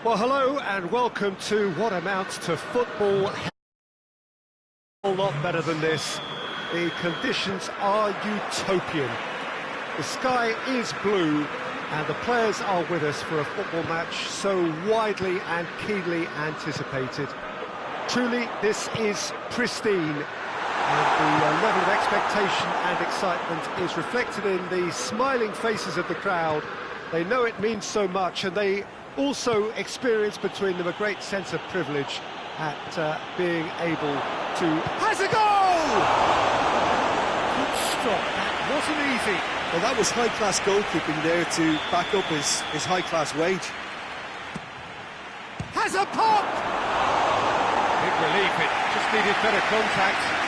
Well, hello and welcome to what amounts to football. A lot better than this. The conditions are utopian. The sky is blue and the players are with us for a football match so widely and keenly anticipated. Truly, this is pristine, and the level of expectation and excitement is reflected in the smiling faces of the crowd. They know it means so much, and they also experience between them a great sense of privilege at being able to... Has a goal! Good stop, that wasn't easy. Well, that was high-class goalkeeping there to back up his high-class wage. Has a pop! Big relief, it just needed better contact.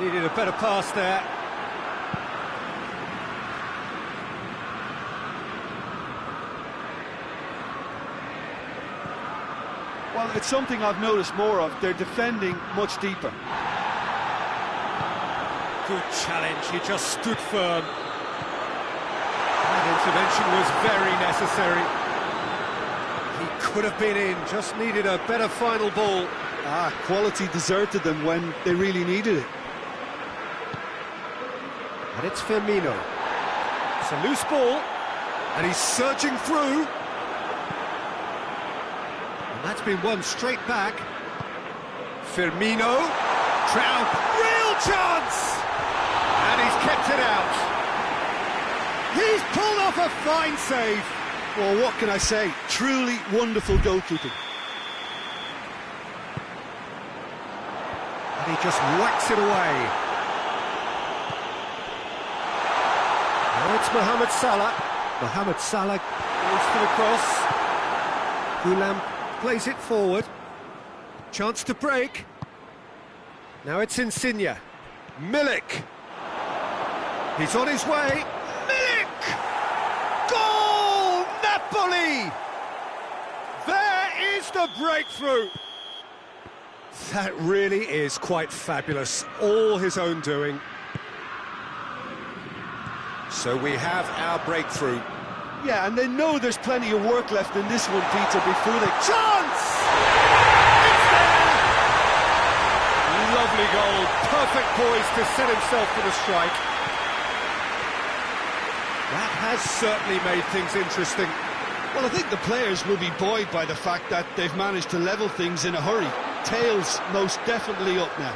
Needed a better pass there. Well, it's something I've noticed more of. They're defending much deeper. Good challenge, he just stood firm. That intervention was very necessary. He could have been in, just needed a better final ball. Quality deserted them when they really needed it. And it's Firmino. It's a loose ball, and he's surging through. And that's been won straight back. Firmino. Trout. Real chance! And he's kept it out. He's pulled off a fine save. Well, what can I say? Truly wonderful goalkeeping. And he just whacks it away. Now it's Mohamed Salah. Mohamed Salah goes for the cross. Goulam plays it forward. Chance to break. Now it's Insigne. Milik. He's on his way. Milik! Goal! Napoli! There is the breakthrough. That really is quite fabulous. All his own doing. So we have our breakthrough. Yeah, and they know there's plenty of work left in this one, Peter, before they... Chance! It's there! Lovely goal. Perfect poise to set himself for the strike. That has certainly made things interesting. Well, I think the players will be buoyed by the fact that they've managed to level things in a hurry. Tails most definitely up now.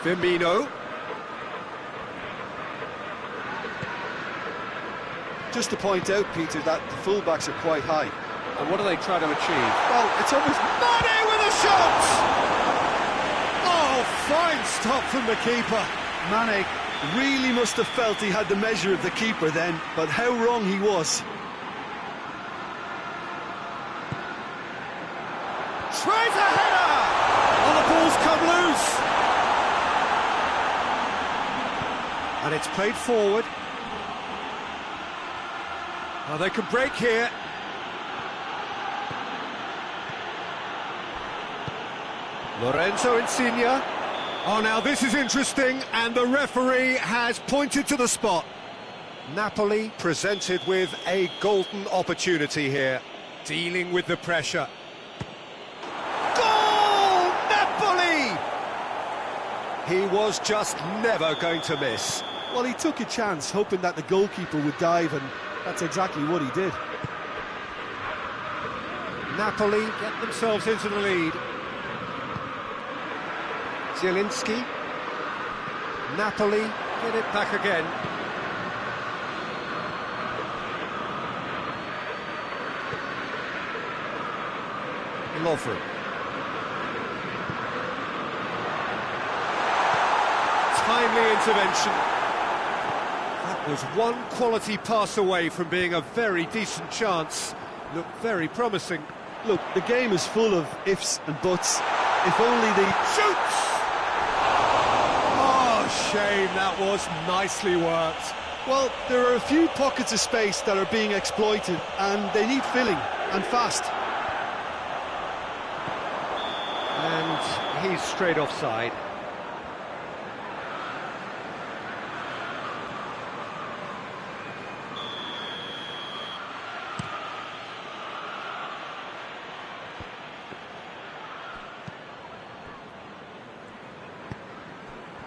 Firmino. Just to point out, Peter, that the fullbacks are quite high. And what are they trying to achieve? Well, it's almost... Mane with a shot! Oh, fine stop from the keeper. Mane really must have felt he had the measure of the keeper then, but how wrong he was. Tries a header! Oh, the ball's come loose! And it's played forward. Oh, they can break here. Lorenzo Insigne. Oh, now this is interesting, and the referee has pointed to the spot. Napoli presented with a golden opportunity here, dealing with the pressure. Goal! Napoli! He was just never going to miss. Well, he took a chance, hoping that the goalkeeper would dive, and that's exactly what he did. Napoli get themselves into the lead. Zielinski. Napoli get it back again. Lovren. Timely intervention. That was one quality pass away from being a very decent chance. Looked very promising. Look, the game is full of ifs and buts. If only they... Shoots! Oh, shame, that was nicely worked. Well, there are a few pockets of space that are being exploited, and they need filling, and fast. he's straight offside.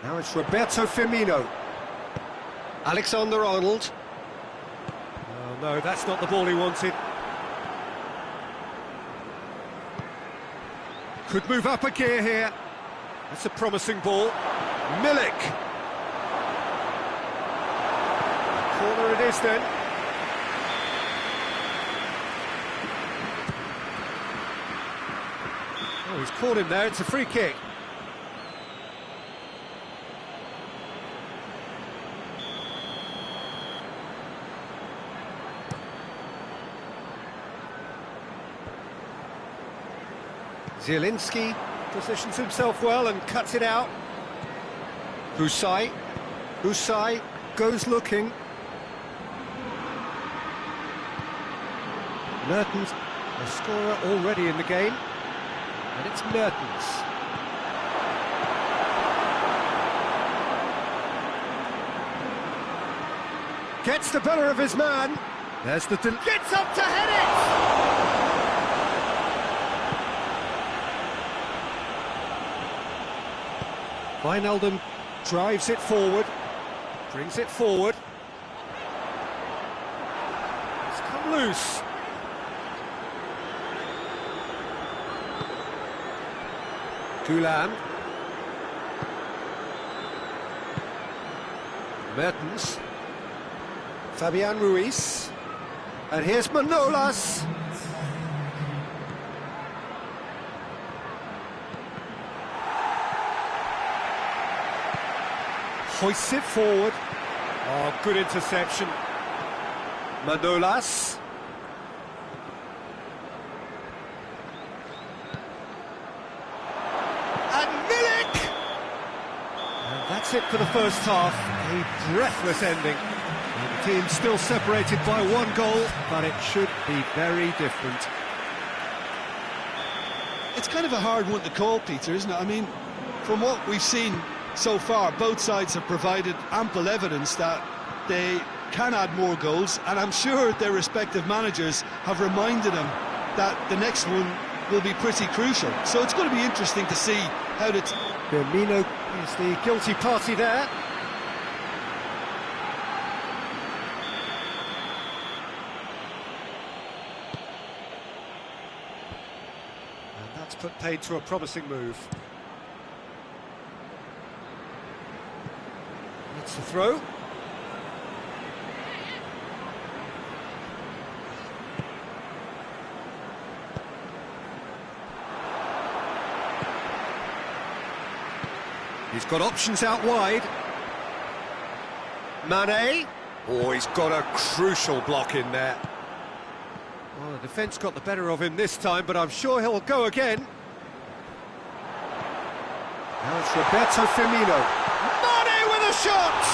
Now it's Roberto Firmino. Alexander-Arnold. Oh no, that's not the ball he wanted. Could move up a gear here. That's a promising ball. Milik. Corner it is then. Oh, he's caught him there, it's a free kick. Zielinski positions himself well and cuts it out. Husai goes looking. Mertens, a scorer already in the game, and it's Mertens. Gets the better of his man. There's the gets up to head it. Wijnaldum drives it forward, brings it forward. It's come loose. Gulam. Mertens. Fabian Ruiz. And here's Manolas. Hoists it forward. Oh, good interception. Manolas. And Milik! And that's it for the first half. A breathless ending. And the team still separated by one goal, but it should be very different. It's kind of a hard one to call, Peter, isn't it? I mean, from what we've seen so far, both sides have provided ample evidence that they can add more goals, and I'm sure their respective managers have reminded them that the next one will be pretty crucial. So it's going to be interesting to see how the... Firmino is the guilty party there. And that's put paid to a promising move. That's the throw. He's got options out wide. Mane. Oh, he's got a crucial block in there. Well, the defence got the better of him this time, but I'm sure he'll go again. Now it's Roberto Firmino. Mane with a shot!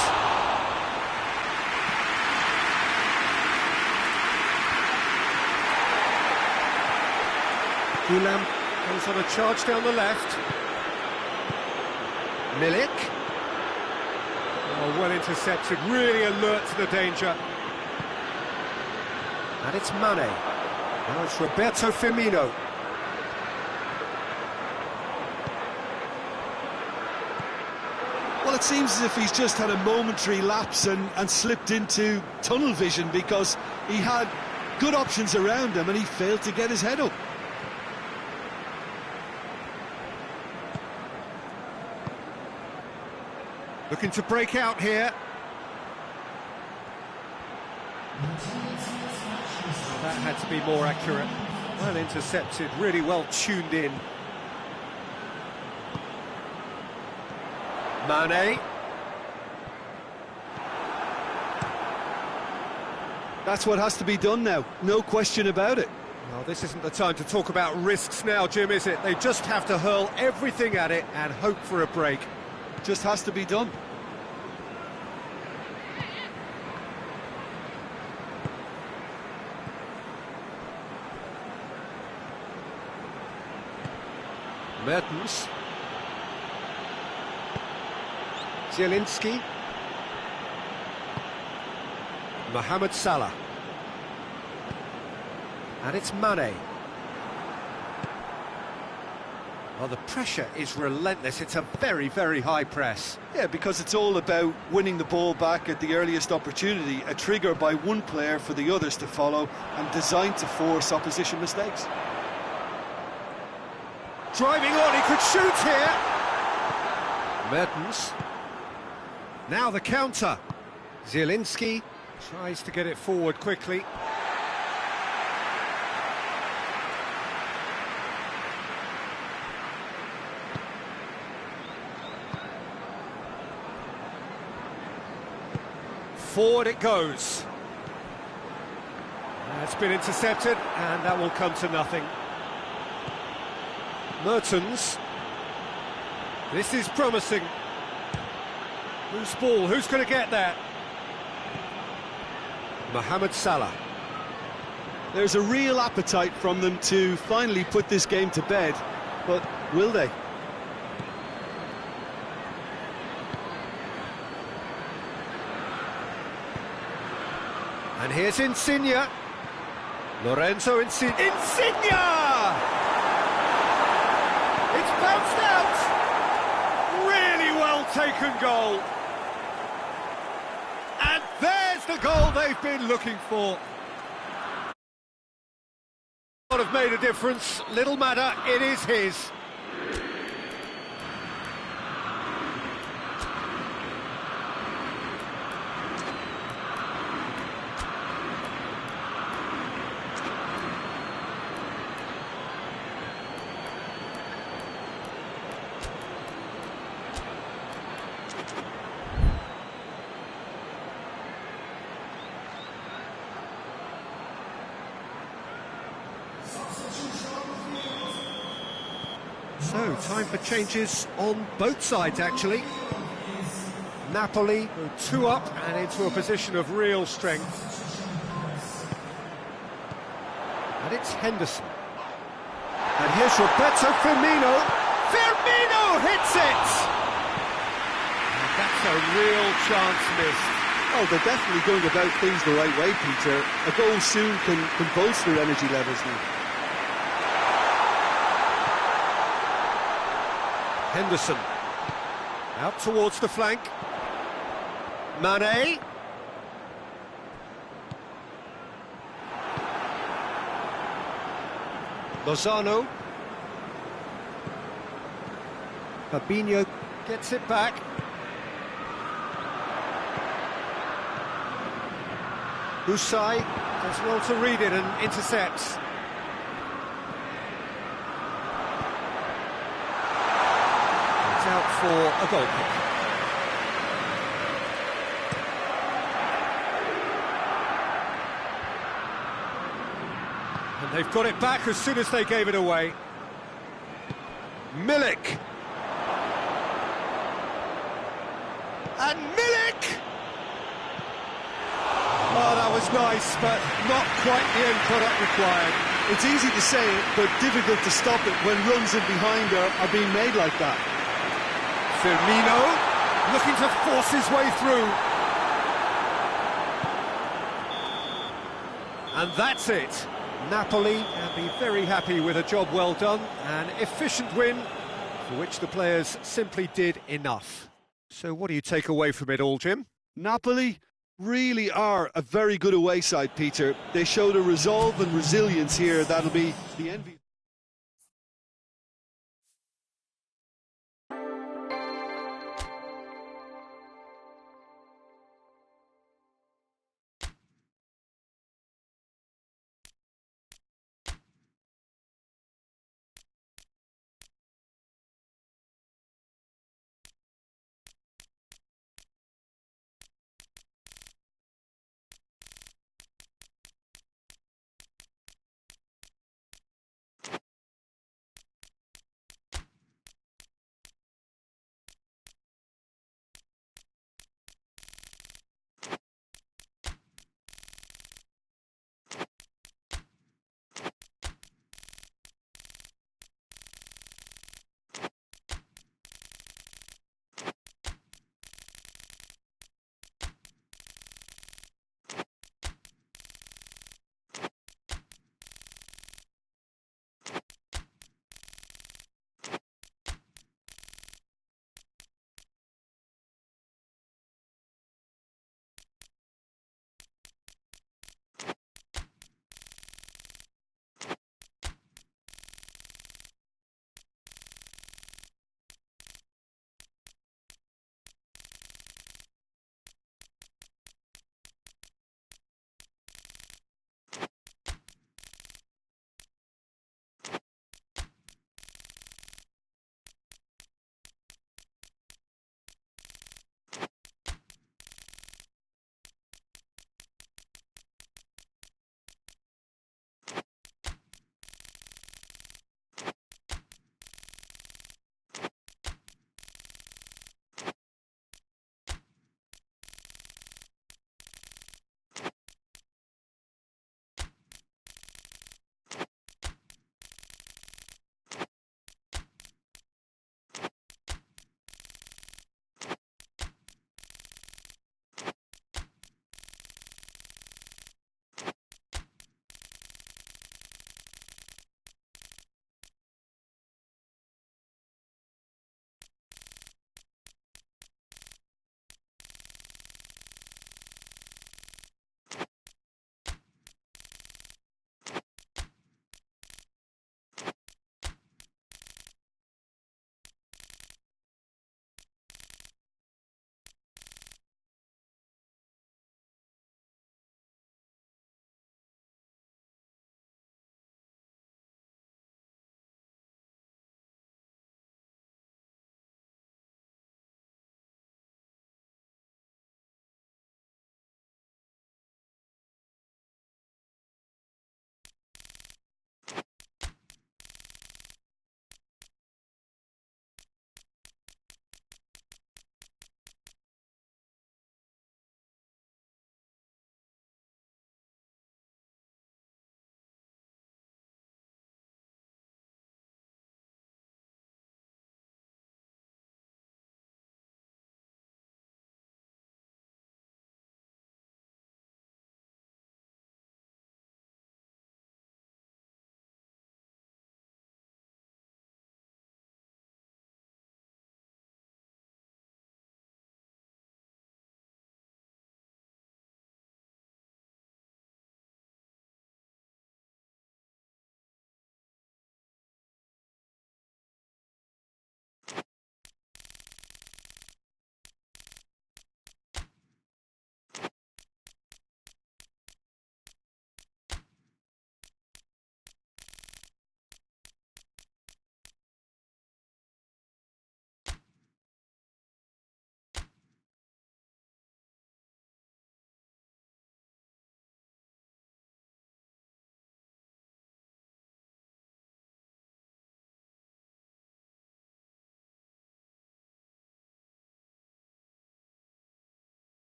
Gulam goes on a charge down the left. Milik. Oh, well intercepted, really alert to the danger. And it's Mane. Now it's Roberto Firmino. Well, it seems as if he's just had a momentary lapse and slipped into tunnel vision, because he had good options around him and he failed to get his head up. Looking to break out here. That had to be more accurate. Well intercepted, really well tuned in. Mane. That's what has to be done now, no question about it. Well, this isn't the time to talk about risks now, Jim, is it? They just have to hurl everything at it and hope for a break. Just has to be done. Mertens. Zielinski. Mohamed Salah. And it's Mane. Well, the pressure is relentless. It's a very, very high press. Yeah, because it's all about winning the ball back at the earliest opportunity, a trigger by one player for the others to follow, and designed to force opposition mistakes. Driving on, he could shoot here. Mertens. Now the counter. Zielinski tries to get it forward quickly. Forward it goes. It's been intercepted, and that will come to nothing. Mertens. This is promising. Whose ball? Who's going to get that? Mohamed Salah. There's a real appetite from them to finally put this game to bed, but will they? And here's Insigne. Lorenzo Insigne. Insigne! It's bounced out! Really well taken goal. And there's the goal they've been looking for. Would have made a difference. Little matter, it is his. So, time for changes on both sides, actually. Napoli go 2 up and into a position of real strength. And it's Henderson. And here's Roberto Firmino. Firmino hits it! And that's a real chance missed. Oh, they're definitely going about things the right way, Peter. A goal soon can bolster energy levels now. Henderson, out towards the flank. Mane. Lozano. Fabinho gets it back. Husai does well to read it and intercepts. Out for a goal kick. And they've got it back as soon as they gave it away. Milik. And Milik! Oh, that was nice, but not quite the end product required. It's easy to say it, but difficult to stop it when runs in behind are being made like that. Firmino looking to force his way through. And that's it. Napoli can be very happy with a job well done, an efficient win for which the players simply did enough. So what do you take away from it all, Jim? Napoli really are a very good away side, Peter. They showed a resolve and resilience here that'll be the envy.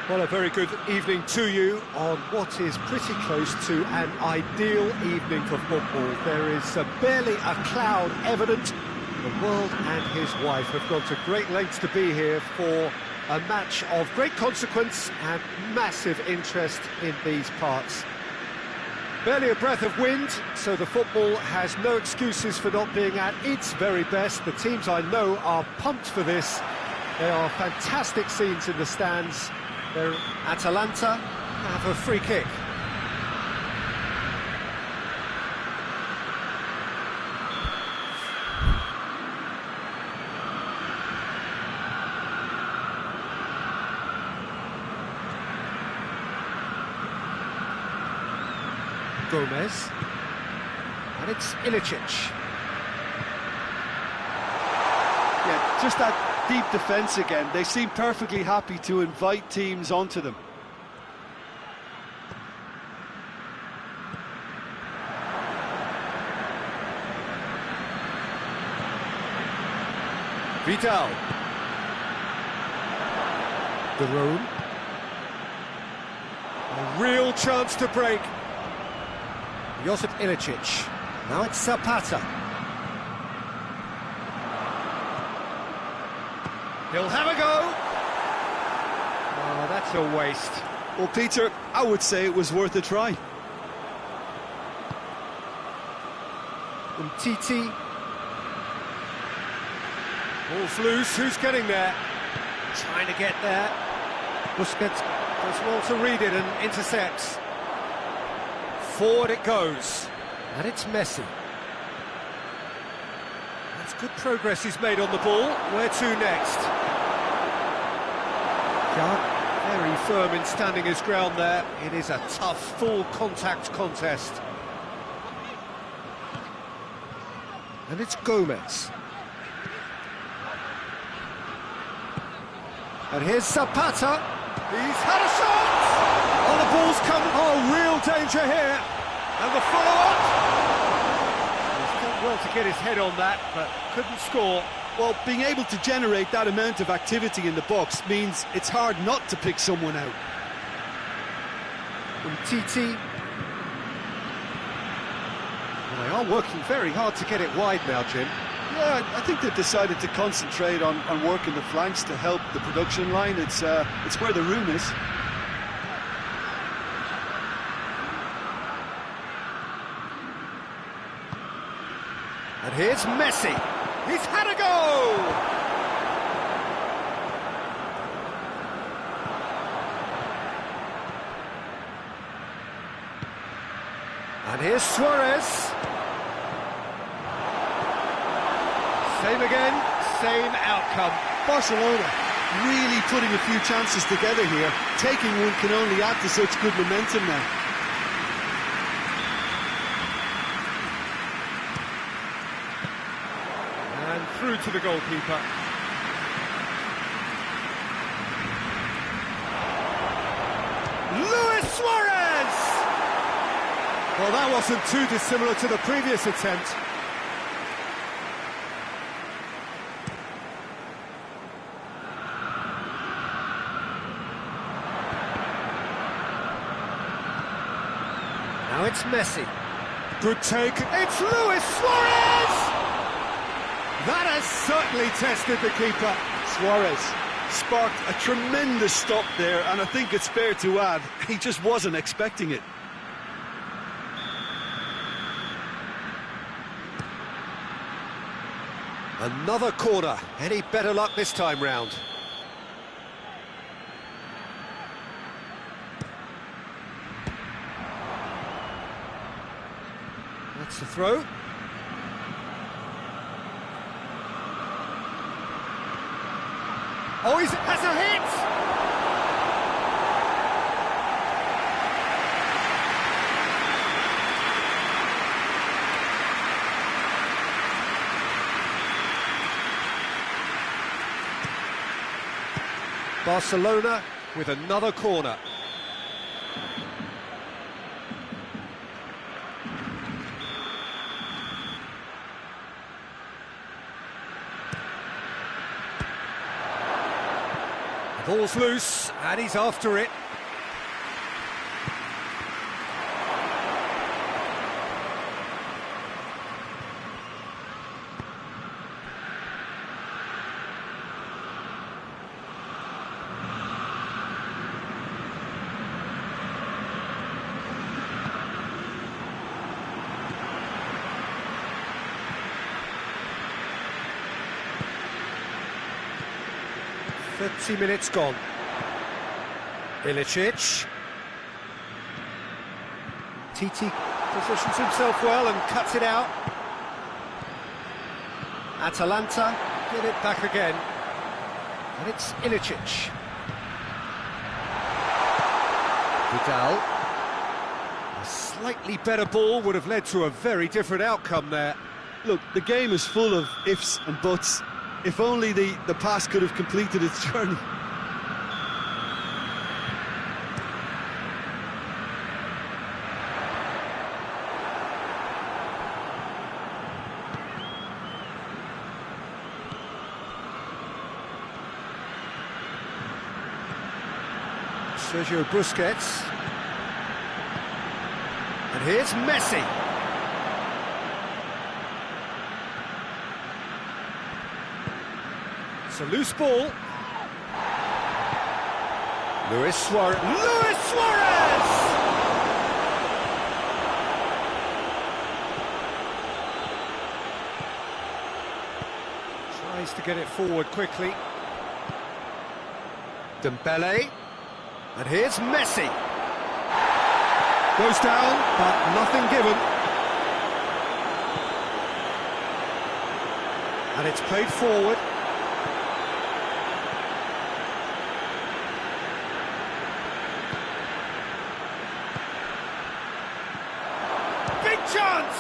Well, a very good evening to you on what is pretty close to an ideal evening for football. There is barely a cloud evident. The world and his wife have gone to great lengths to be here for a match of great consequence and massive interest in these parts. Barely a breath of wind, so the football has no excuses for not being at its very best. The teams I know are pumped for this. There are fantastic scenes in the stands. Atalanta have a free kick. Gomez. And it's Ilicic. Yeah, just that deep defence again. They seem perfectly happy to invite teams onto them. Vidal. De Roon. A real chance to break. Josip Ilicic. Now it's Zapata. He'll have a go. Oh, that's a waste. Well, Peter, I would say it was worth a try. Titi. Ball's loose. Who's getting there? Trying to get there. Busquets does well to read it and intercepts. Forward it goes. And it's Messi. That's good progress he's made on the ball. Where to next? Very firm in standing his ground there. It is a tough, full contact contest. And it's Gomez. And here's Zapata. He's had a shot! Oh, the ball's come. Oh, real danger here. And the follow-up. He's done well to get his head on that, but couldn't score. Well, being able to generate that amount of activity in the box means it's hard not to pick someone out. Titi. Well, they are working very hard to get it wide now, Jim. Yeah, I think they've decided to concentrate on working the flanks to help the production line. It's where the room is. And here's Messi. He's had a go! And here's Suarez. Same again, same outcome. Barcelona really putting a few chances together here. Taking one can only add to such good momentum now. And through to the goalkeeper. Luis Suarez! Well, that wasn't too dissimilar to the previous attempt. Now it's Messi. Good take. It's Luis Suarez! That has certainly tested the keeper. Suarez sparked a tremendous stop there, and I think it's fair to add, he just wasn't expecting it. Another corner. Any better luck this time round? That's the throw. Oh, he has a hit! Barcelona with another corner. The ball's loose, and he's after it. Minutes gone. Ilicic. Titi positions himself well and cuts it out. Atalanta get it back again. And it's Ilicic. Vidal. A slightly better ball would have led to a very different outcome there. Look, the game is full of ifs and buts. If only the pass could have completed its journey. Sergio Busquets. And here's Messi. It's a loose ball. Luis Suarez. Luis Suarez! Tries to get it forward quickly. Dembele. And here's Messi. Goes down, but nothing given. And it's played forward. Big chance!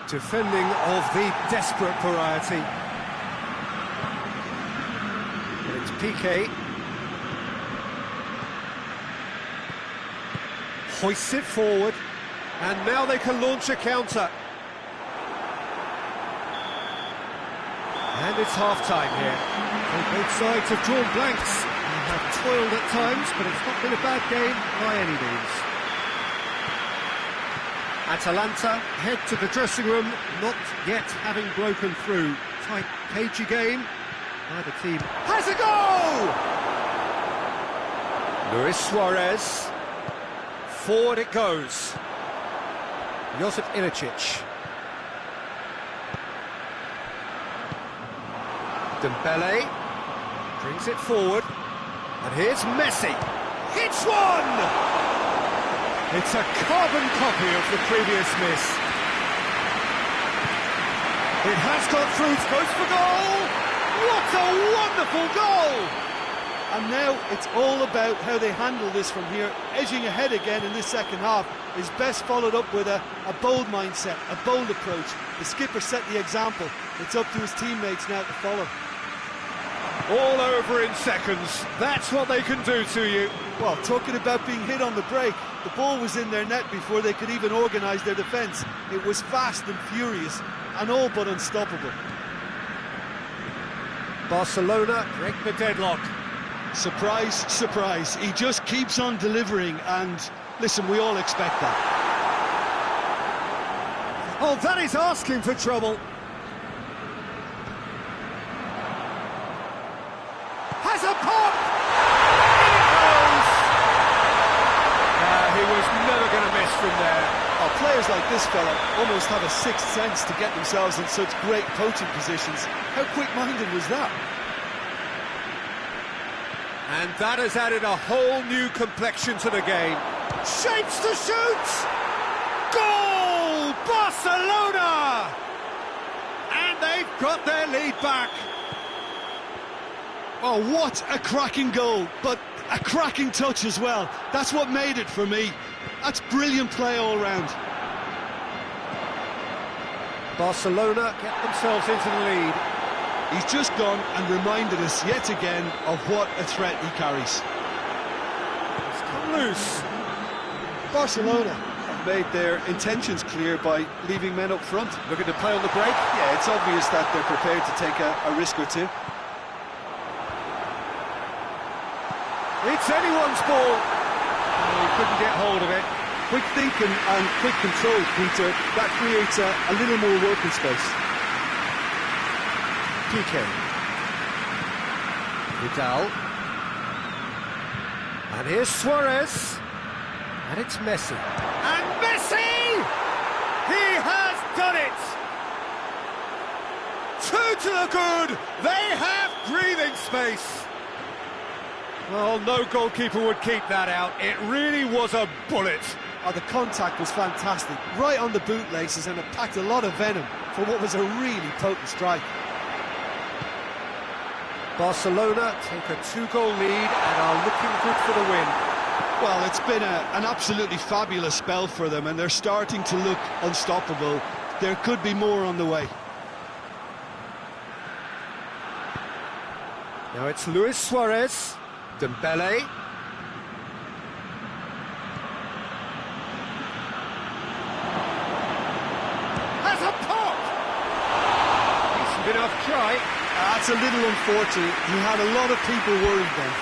Defending of the desperate variety. And it's Piqué. Hoists it forward, and now they can launch a counter. And it's half-time here. Well, both sides have drawn blanks and have toiled at times, but it's not been a bad game by any means. Atalanta head to the dressing room, not yet having broken through. Tight, cagey game. Neither team has a goal! Luis Suarez. Forward it goes. Josip Ilicic. Dembele brings it forward. And here's Messi. Hits one! It's a carbon copy of the previous miss. It has got through, goes for goal! What a wonderful goal! And now it's all about how they handle this from here. Edging ahead again in this second half is best followed up with a bold mindset, a bold approach. The skipper set the example. It's up to his teammates now to follow. All over in seconds. That's what they can do to you. Well, talking about being hit on the break, the ball was in their net before they could even organise their defence. It was fast and furious and all but unstoppable. Barcelona break the deadlock. Surprise, surprise. He just keeps on delivering, and listen, we all expect that. Oh, that is asking for trouble. Has a pop! In it goes! He was never going to miss from there. Oh, players like this fella almost have a sixth sense to get themselves in such great poaching positions. How quick-minded was that? And that has added a whole new complexion to the game. Shapes to shoot! Goal! Barcelona! And they've got their lead back. Oh, what a cracking goal, but a cracking touch as well. That's what made it for me. That's brilliant play all round. Barcelona get themselves into the lead. He's just gone and reminded us yet again of what a threat he carries. It's come loose. Barcelona have made their intentions clear by leaving men up front. Looking to play on the break. Yeah, it's obvious that they're prepared to take a risk or two. It's anyone's ball. Oh, he couldn't get hold of it. Quick thinking and quick control, Peter, that creates a little more working space. Piqué. Vidal. And here's Suarez. And it's Messi. And Messi! He has done it! Two to the good! They have breathing space! Well, no goalkeeper would keep that out. It really was a bullet. Oh, the contact was fantastic. Right on the bootlaces, and it packed a lot of venom for what was a really potent strike. Barcelona take a 2-goal lead and are looking good for the win. Well, it's been an absolutely fabulous spell for them, and they're starting to look unstoppable. There could be more on the way. Now it's Luis Suarez, Dembele. Has a pop! Decent enough try. That's a little unfortunate. He had a lot of people worried then.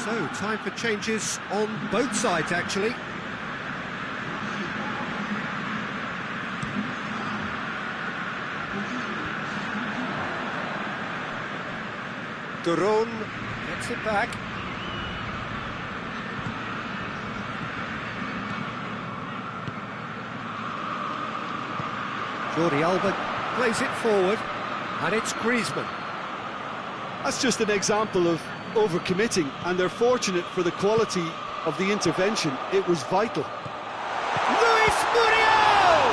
So, time for changes on both sides, actually. Duron gets it back. Jordi Alba plays it forward, and it's Griezmann. That's just an example of overcommitting, and they're fortunate for the quality of the intervention. It was vital. Luis Muriel!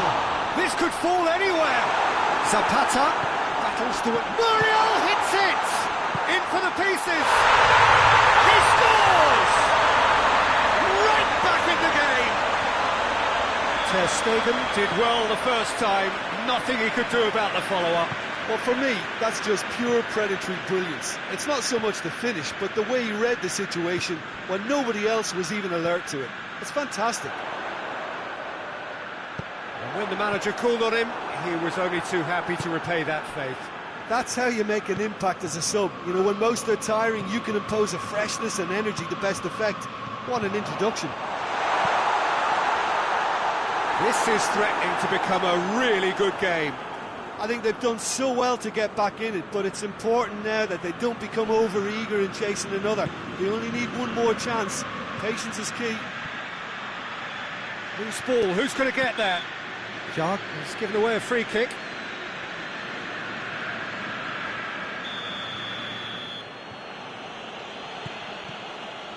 This could fall anywhere. Zapata battles to it. Muriel hits it! In for the pieces. He scores! Right back in the game. Ter Stegen did well the first time. Nothing he could do about the follow-up. Well, for me, that's just pure predatory brilliance. It's not so much the finish, but the way he read the situation when nobody else was even alert to it. It's fantastic. And when the manager called on him, he was only too happy to repay that faith. That's how you make an impact as a sub. You know, when most are tiring, you can impose a freshness and energy to best effect. What an introduction. This is threatening to become a really good game. I think they've done so well to get back in it, but it's important now that they don't become over-eager in chasing another. They only need one more chance. Patience is key. Who's ball? Who's going to get that? Jard has given away a free kick.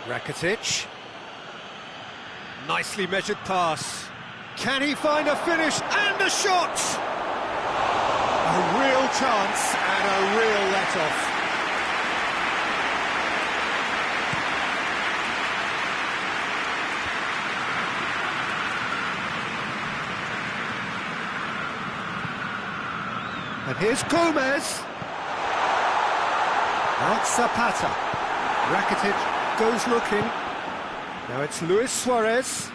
Rakitic. Nicely measured pass. Can he find a finish and a shot? A real chance and a real let-off. And here's Gomez. Out Zapata. Rakitic goes looking. Now it's Luis Suarez.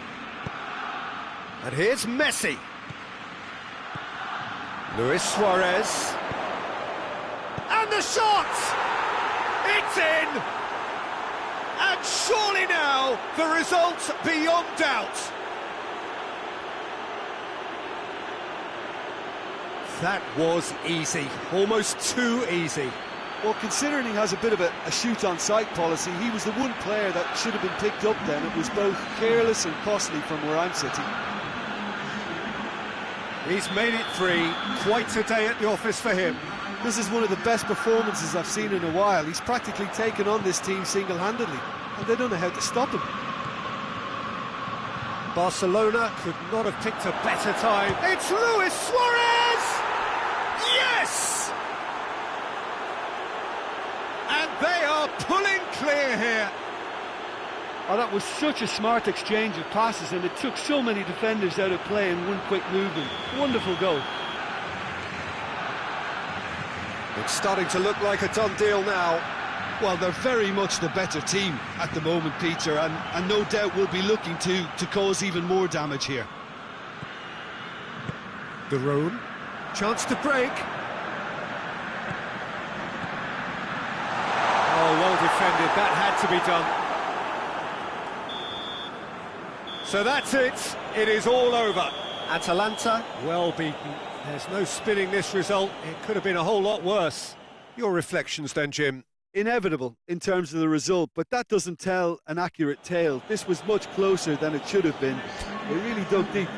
And here's Messi. Luis Suarez. And the shot! It's in! And surely now, the result beyond doubt. That was easy, almost too easy. Well, considering he has a bit of a shoot-on-sight policy, he was the one player that should have been picked up then. It was both careless and costly from where I'm sitting. He's made it 3, quite a day at the office for him. This is one of the best performances I've seen in a while. He's practically taken on this team single-handedly. and they don't know how to stop him. Barcelona could not have picked a better time. It's Luis Suarez! Yes! And they are pulling clear here. Oh, that was such a smart exchange of passes, and it took so many defenders out of play in one quick movement. Wonderful goal. It's starting to look like a done deal now. Well, they're very much the better team at the moment, Peter, and no doubt will be looking to cause even more damage here. Garone, chance to break. Oh, well defended, that had to be done. So that's it, it is all over. Atalanta, well beaten. There's no spinning this result, it could have been a whole lot worse. Your reflections then, Jim? Inevitable in terms of the result, but that doesn't tell an accurate tale. This was much closer than it should have been. They really dug deep.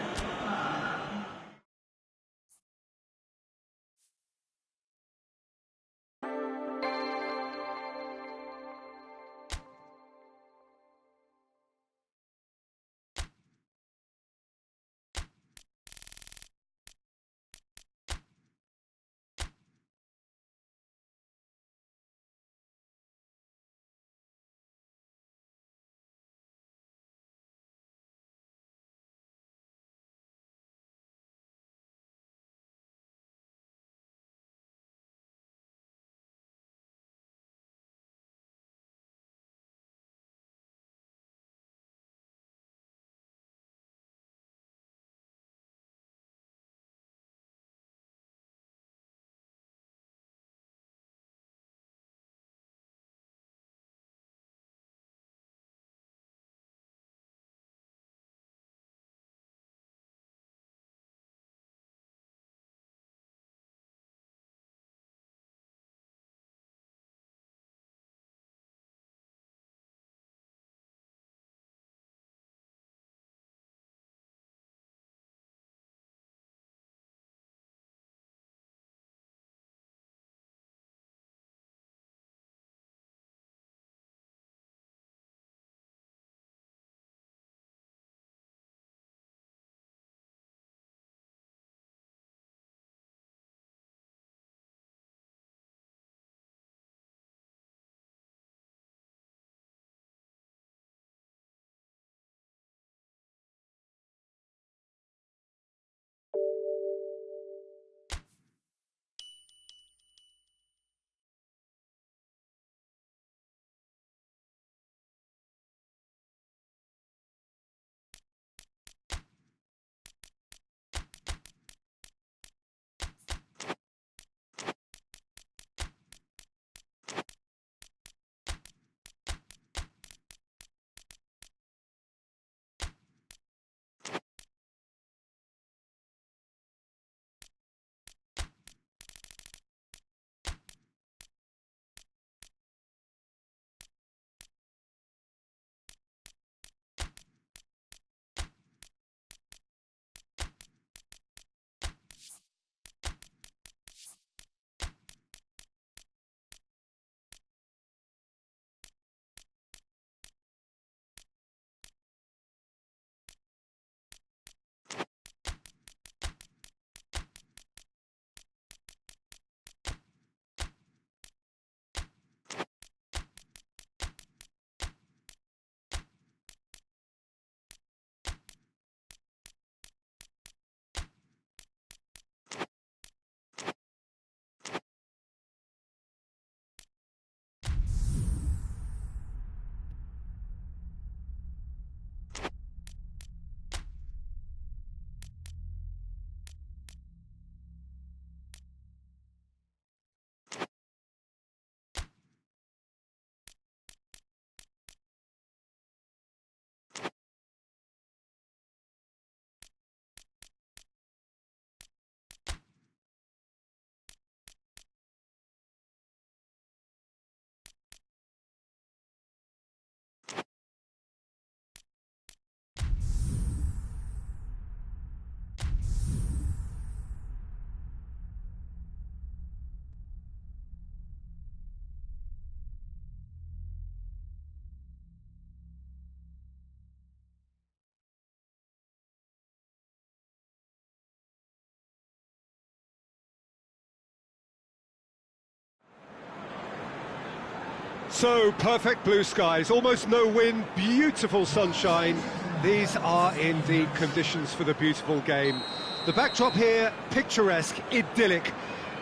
So, perfect blue skies, almost no wind, beautiful sunshine. These are indeed conditions for the beautiful game. The backdrop here, picturesque, idyllic.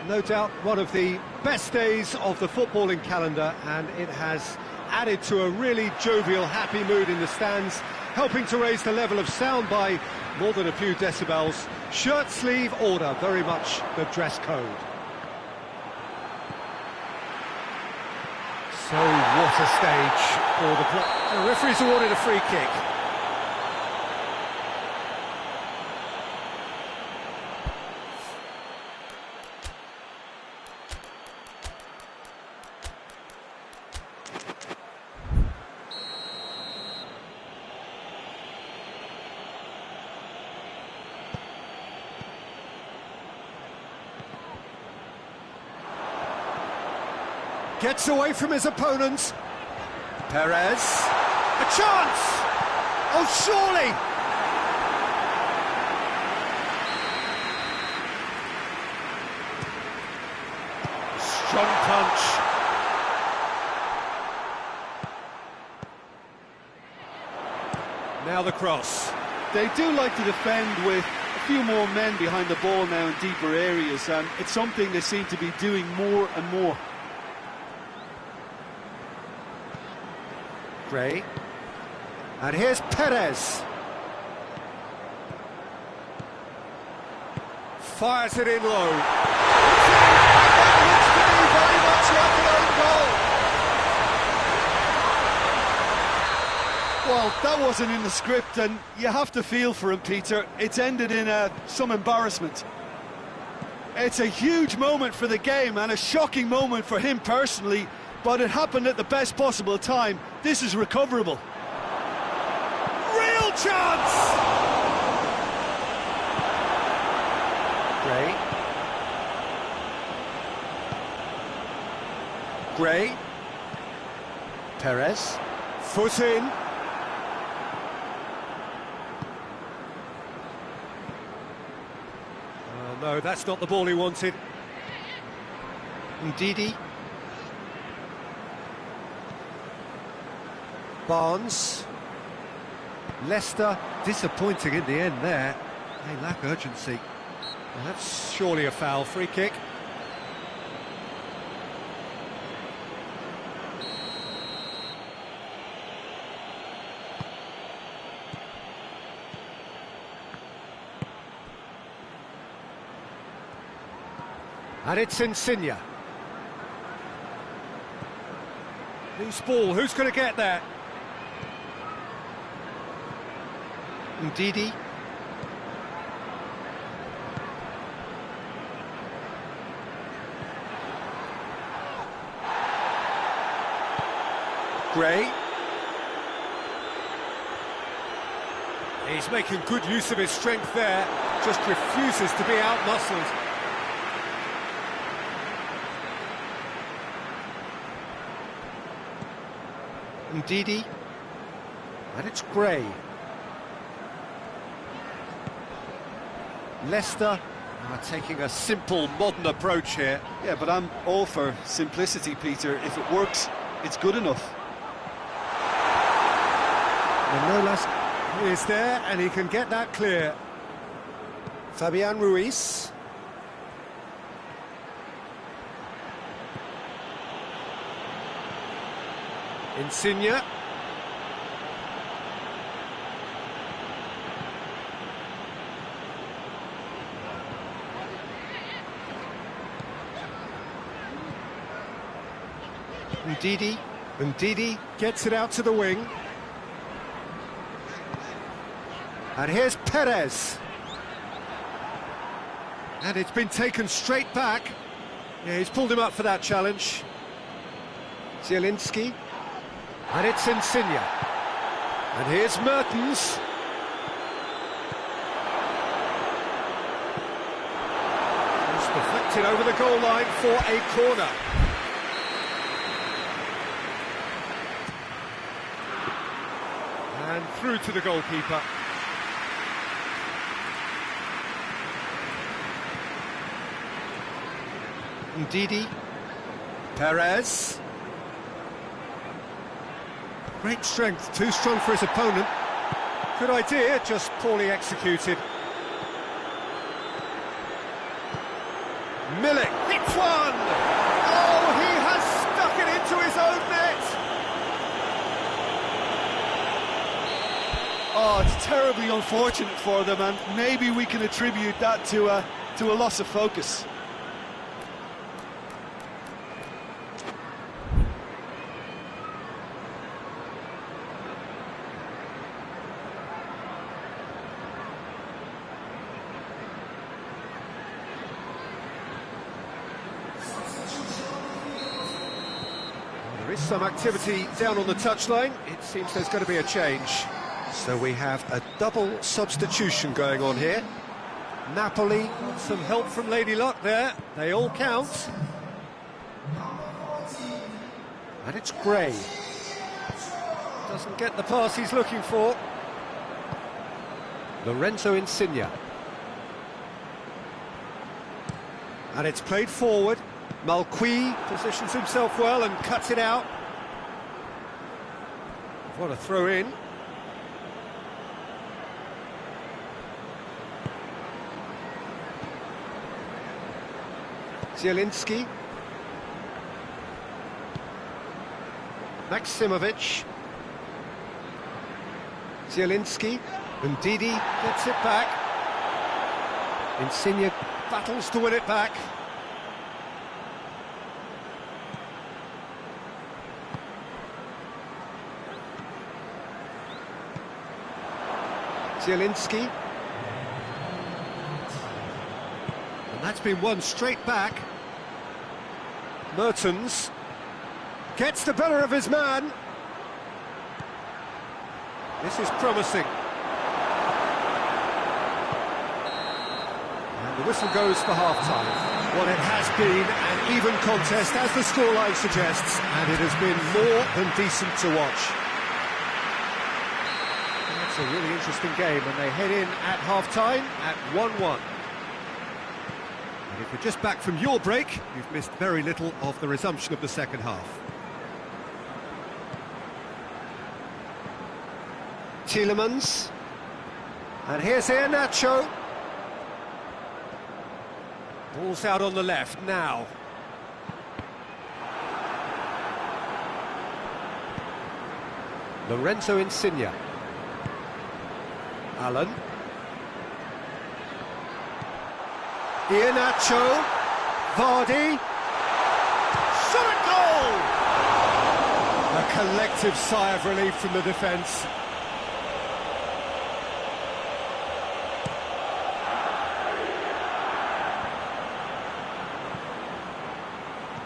No doubt one of the best days of the footballing calendar, and it has added to a really jovial, happy mood in the stands, helping to raise the level of sound by more than a few decibels. Shirt sleeve order, very much the dress code. So what a stage for the play. The referee's awarded a free kick. Gets away from his opponents. Perez. A chance! Oh, surely! Strong punch. Now the cross. They do like to defend with a few more men behind the ball now in deeper areas, and it's something they seem to be doing more and more. Gray. And here's Perez. Fires it in low. That looks to be very much like an own goal. Well, that wasn't in the script, and you have to feel for him, Peter. It's ended in some embarrassment. It's a huge moment for the game and a shocking moment for him personally, but it happened at the best possible time. This is recoverable. Real chance! Gray. Gray. Perez. Foot in. No, that's not the ball he wanted. Ndidi. Barnes. Leicester disappointing in the end there. They lack urgency. Well, that's surely a foul. Free kick. And it's Insigne. Loose ball, who's going to get that? Ndidi. Gray. He's making good use of his strength there, just refuses to be out-muscled. Ndidi. And it's Gray. Leicester are taking a simple, modern approach here. Yeah, but I'm all for simplicity, Peter. If it works, it's good enough. Manolas is there, and he can get that clear. Fabian Ruiz. Insigne. Ndidi. Ndidi gets it out to the wing. And here's Perez. And it's been taken straight back. Yeah, he's pulled him up for that challenge. Zielinski. And it's Insigne. And here's Mertens. He's deflected over the goal line for a corner. And through to the goalkeeper. Ndidi. Perez. Great strength, too strong for his opponent. Good idea, just poorly executed. Milik hits one! Oh, he has stuck it into his own net! Oh, it's terribly unfortunate for them, and maybe we can attribute that to a loss of focus. There is some activity down on the touchline. It seems there's going to be a change. So we have a double substitution going on here. Napoli, some help from Lady Luck there. They all count. And it's Gray. Doesn't get the pass he's looking for. Lorenzo Insigne. And it's played forward. Malqui positions himself well and cuts it out. What a throw in. Zielinski. Maximovic. Zielinski. Ndidi gets it back. Insigne battles to win it back. Zielinski. And that's been won straight back. Mertens gets the better of his man. This is promising. And the whistle goes for half-time. Well, it has been an even contest, as the scoreline suggests, and it has been more than decent to watch. It's a really interesting game, and they head in at half-time at 1-1. And if you're just back from your break, you've missed very little of the resumption of the second half. Tielemans. And here's Iheanacho. Ball's out on the left now. Lorenzo Insigne. Allen. Iheanacho. Vardy. Shot at goal! A collective sigh of relief from the defence.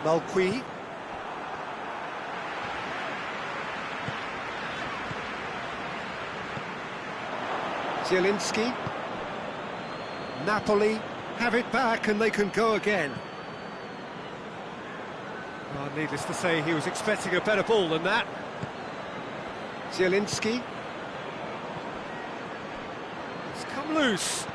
Malqui. Zielinski. Napoli have it back and they can go again. Oh, needless to say, he was expecting a better ball than that. Zielinski. It's come loose.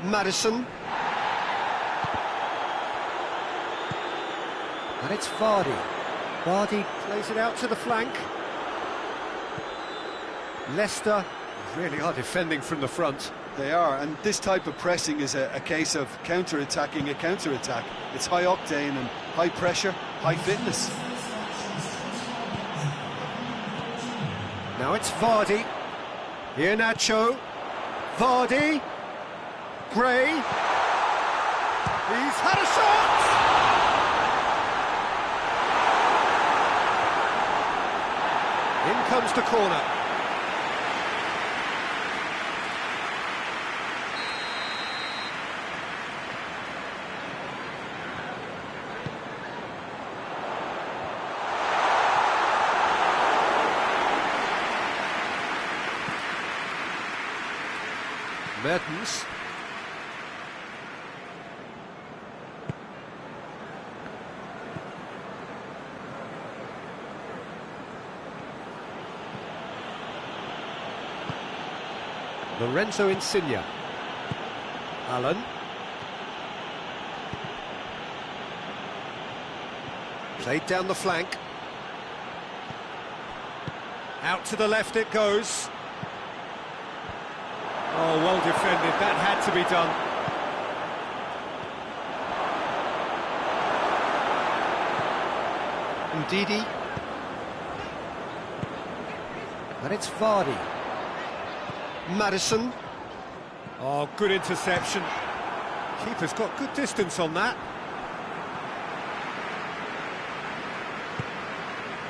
Madison. And it's Vardy. Vardy plays it out to the flank. Leicester really are defending from the front. They are, and this type of pressing is a case of counter-attacking a counter-attack. It's high octane and high pressure, high fitness. Now it's Vardy. Iheanacho. Vardy. Gray. He's had a shot! In comes the corner. Mertens. Lorenzo Insigne. Allen. Played down the flank. Out to the left it goes. Oh, well defended. That had to be done. Ndidi. And it's Vardy. Maddison. Oh, good interception. Keeper's got good distance on that.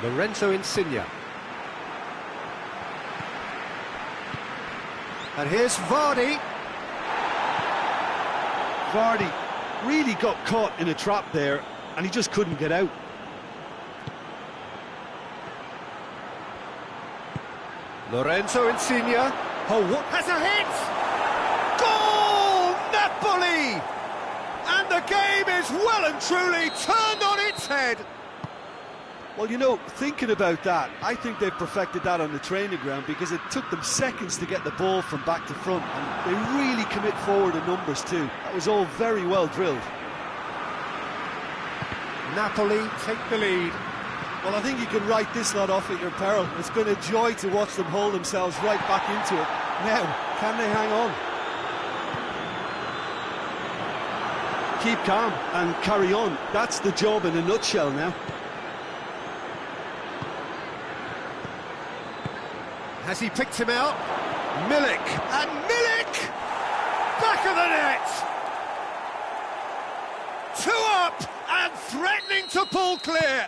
Lorenzo Insigne. And here's Vardy. Vardy really got caught in a trap there, and he just couldn't get out. Lorenzo Insigne. Oh, what has a hit! Goal! Napoli! And the game is well and truly turned on its head. Well, you know, thinking about that, I think they've perfected that on the training ground, because it took them seconds to get the ball from back to front, and they really commit forward in numbers too. That was all very well drilled. Napoli take the lead. Well, I think you can write this lot off at your peril. It's been a joy to watch them hold themselves right back into it. Now, can they hang on? Keep calm and carry on. That's the job in a nutshell now. Has he picked him out? Milik, and Milik! Back of the net! 2 up and threatening to pull clear.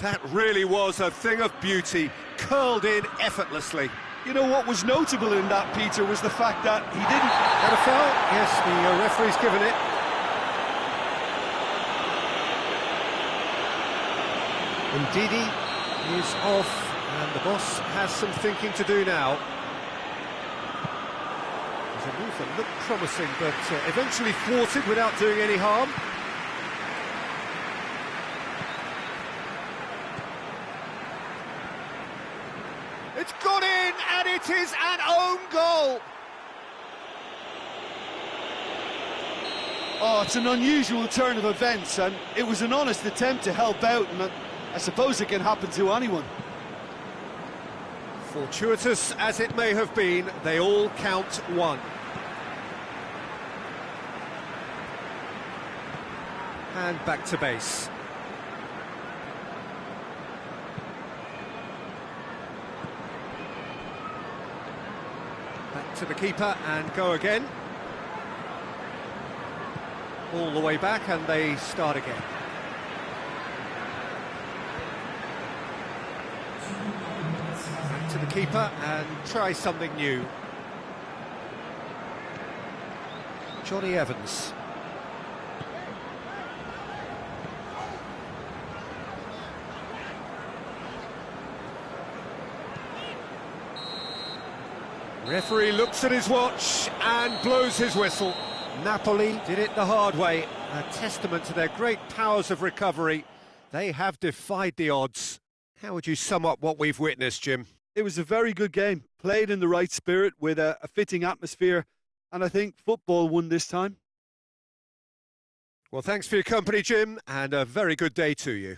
That really was a thing of beauty, curled in effortlessly. You know what was notable in that, Peter, was the fact that he didn't... Got a foul? Yes, the referee's given it. Ndidi is off. And the boss has some thinking to do now. There's a move that looked promising, but eventually thwarted without doing any harm. It's gone in, and it is an own goal. Oh, it's an unusual turn of events, and it was an honest attempt to help out, and I suppose it can happen to anyone. Fortuitous as it may have been, they all count one. And back to base. Back to the keeper and go again. All the way back and they start again. To the keeper and try something new. Johnny Evans. Referee looks at his watch and blows his whistle. Napoli did it the hard way, a testament to their great powers of recovery. They have defied the odds. How would you sum up what we've witnessed, Jim? It was a very good game, played in the right spirit with a fitting atmosphere, and I think football won this time. Well, thanks for your company, Jim, and a very good day to you.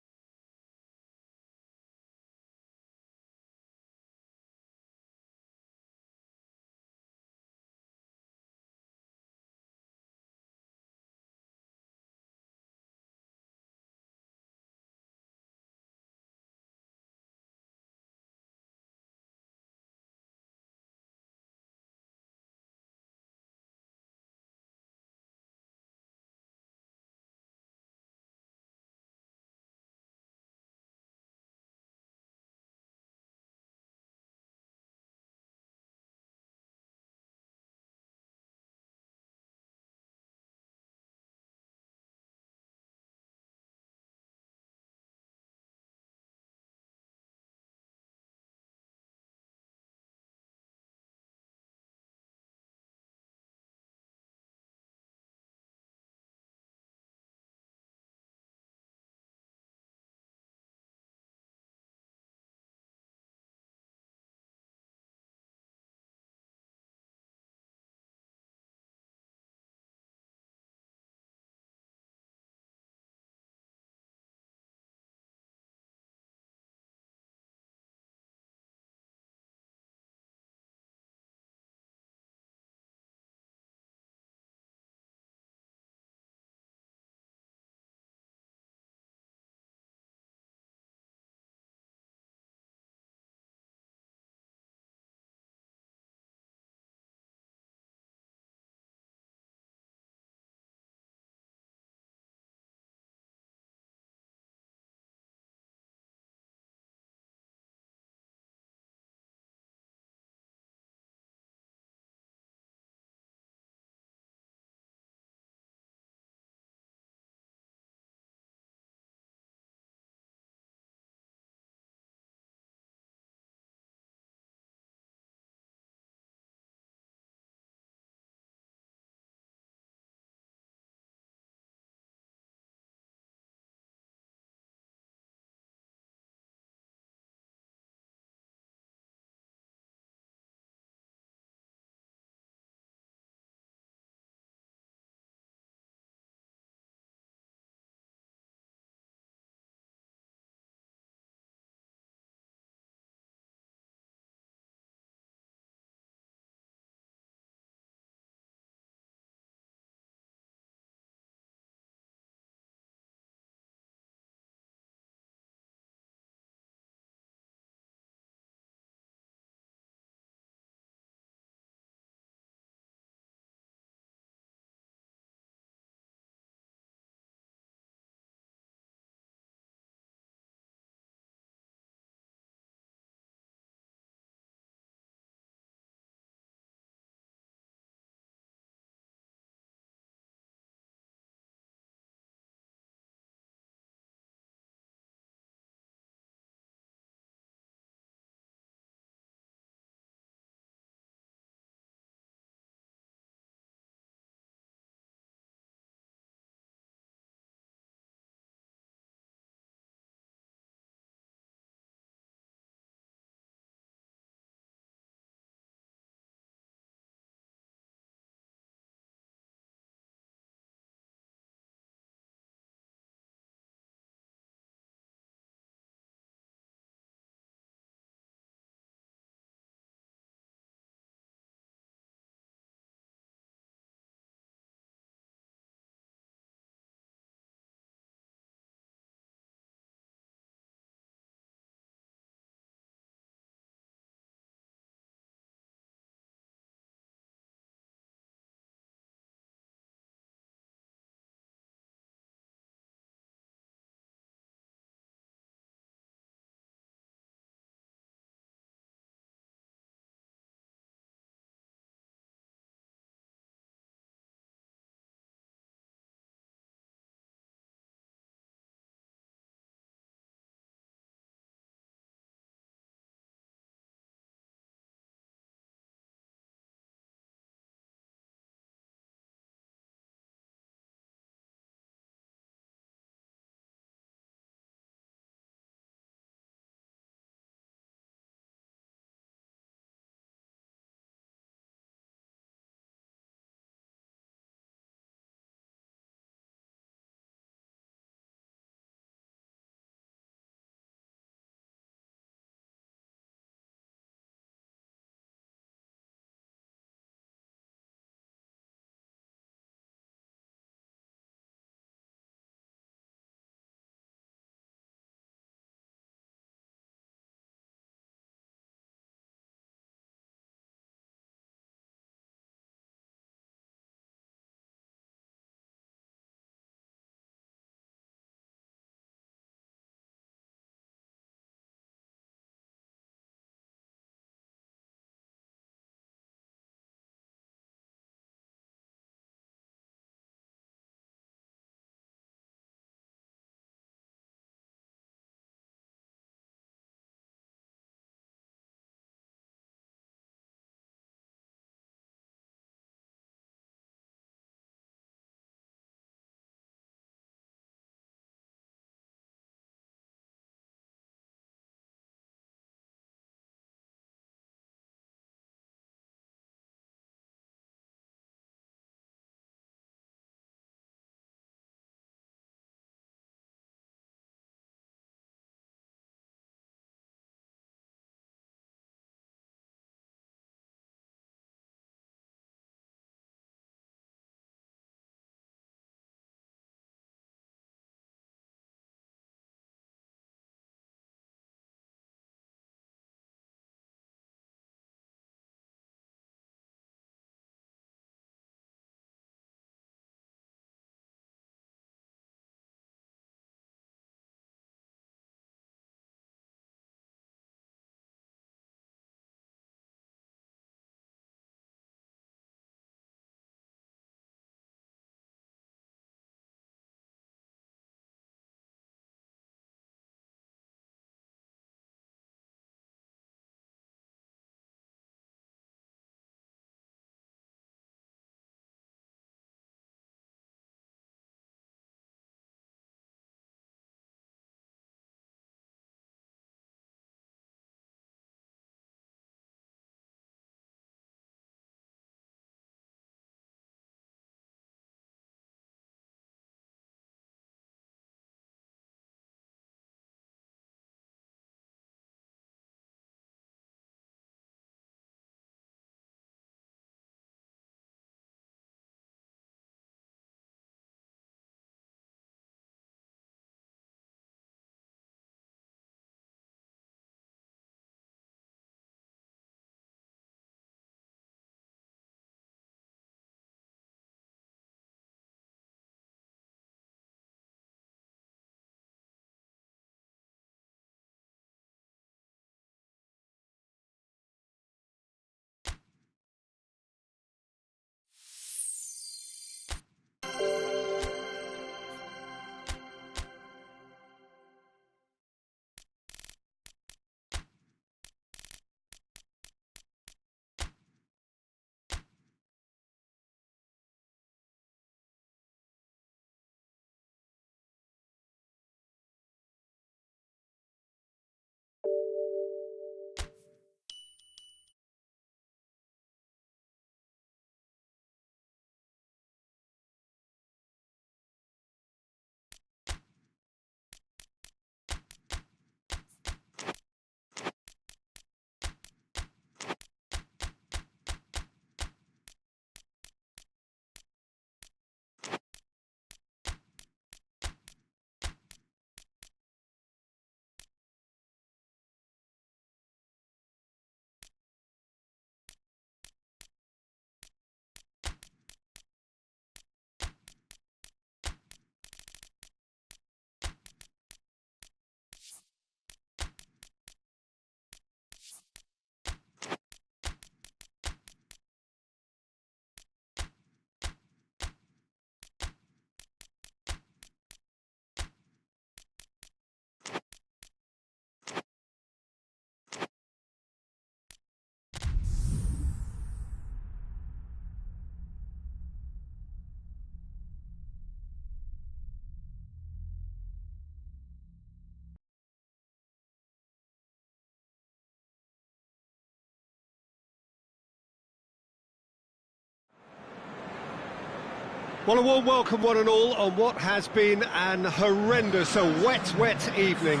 Well, a warm welcome, one and all, on what has been an horrendous, wet evening.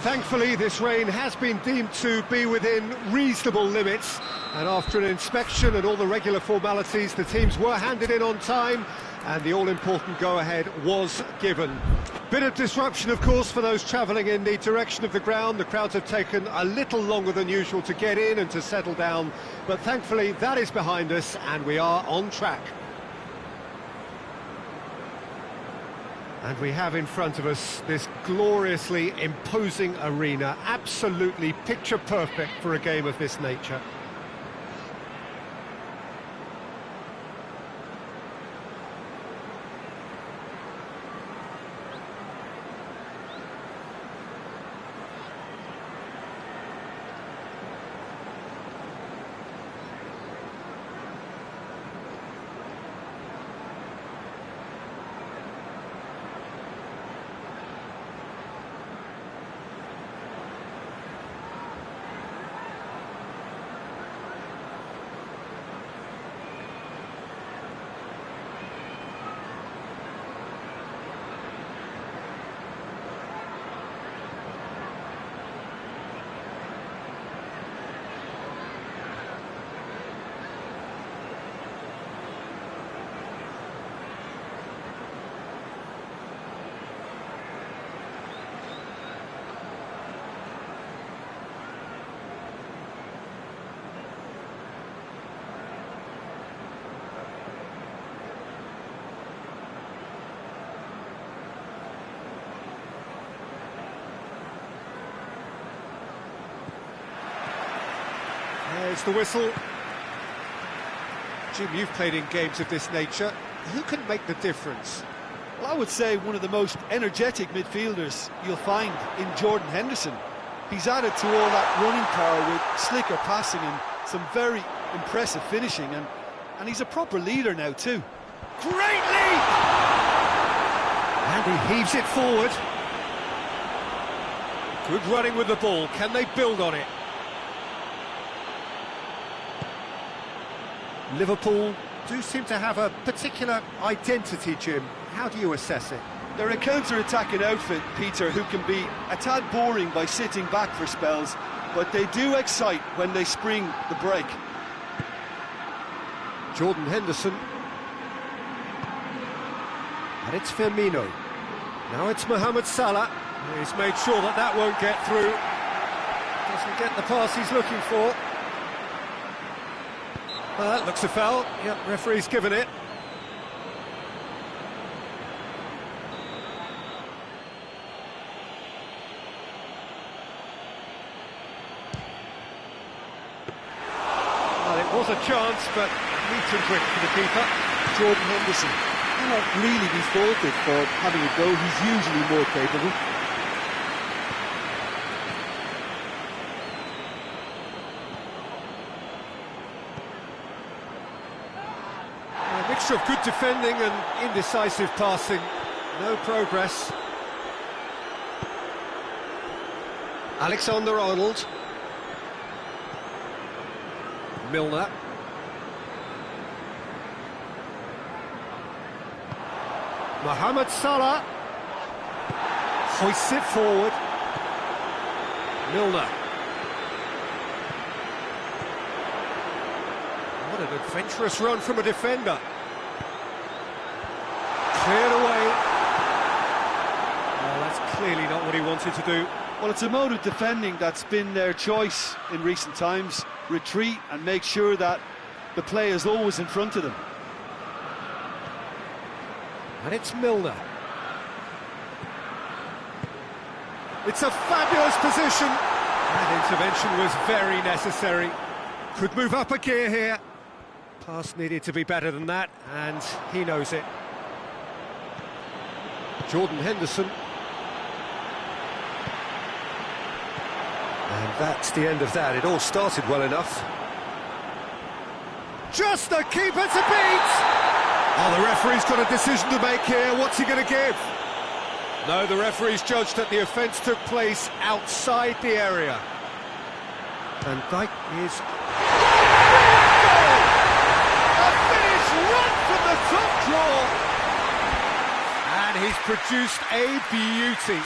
Thankfully, this rain has been deemed to be within reasonable limits, and after an inspection and all the regular formalities, the teams were handed in on time, and the all-important go-ahead was given. Bit of disruption, of course, for those travelling in the direction of the ground. The crowds have taken a little longer than usual to get in and to settle down, but thankfully that is behind us, and we are on track. And we have in front of us this gloriously imposing arena, absolutely picture perfect for a game of this nature. There's the whistle. Jim, you've played in games of this nature. Who can make the difference? Well, I would say one of the most energetic midfielders you'll find in Jordan Henderson. He's added to all that running power with slicker passing and some very impressive finishing, and he's a proper leader now too. Great leap! And he heaves it forward. Good running with the ball. Can they build on it? Liverpool do seem to have a particular identity, Jim. How do you assess it? They're a counter-attacking outfit, Peter, who can be a tad boring by sitting back for spells, but they do excite when they spring the break. Jordan Henderson. And it's Firmino. Now it's Mohamed Salah. He's made sure that that won't get through. Doesn't get the pass he's looking for. That looks a foul. Yep, referee's given it. Well, it was a chance, but neat and quick for the keeper. Jordan Henderson cannot really be faulted for having a go. He's usually more capable. Mixture of good defending and indecisive passing. No progress. Alexander-Arnold. Milner. Mohamed Salah. Hoists it forward. Milner. What an adventurous run from a defender. Cleared away. Well, that's clearly not what he wanted to do. Well, it's a mode of defending that's been their choice in recent times. Retreat and make sure that the play is always in front of them. And it's Milner. It's a fabulous position. That intervention was very necessary. Could move up a gear here. Pass needed to be better than that, and he knows it. Jordan Henderson. And that's the end of that. It all started well enough. Just the keeper to beat! Oh, the referee's got a decision to make here. What's he going to give? No, the referee's judged that the offence took place outside the area. Van Dijk is... A finish right from the top draw! and he's produced a beauty.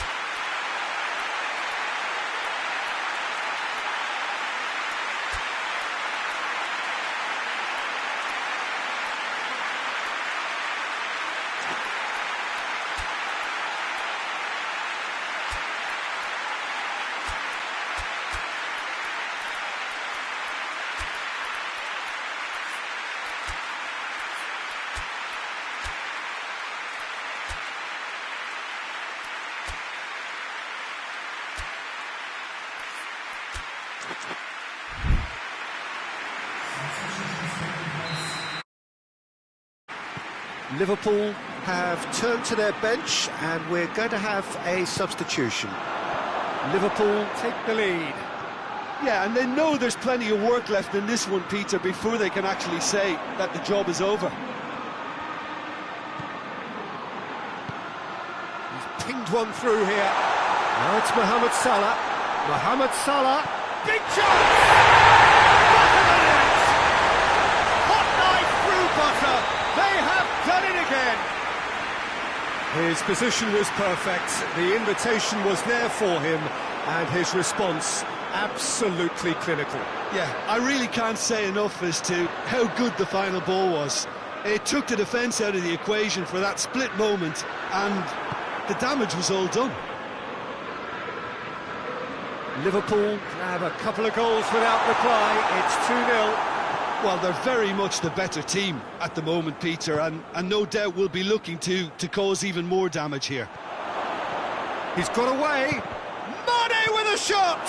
Liverpool have turned to their bench and we're going to have a substitution. Liverpool take the lead. Yeah, and they know there's plenty of work left in this one, Peter, before they can actually say that the job is over. He's pinged one through here. Now it's Mohamed Salah. Mohamed Salah, big chance! Back of the net! Hot knife through butter. They have done it again. His position was perfect. The invitation was there for him, and his response absolutely clinical. Yeah, I really can't say enough as to how good the final ball was. It took the defence out of the equation for that split moment, and the damage was all done. Liverpool have a couple of goals without reply. It's 2-0. Well, they're very much the better team at the moment, Peter, and no doubt will be looking to cause even more damage here. He's got away. Mane with a shot!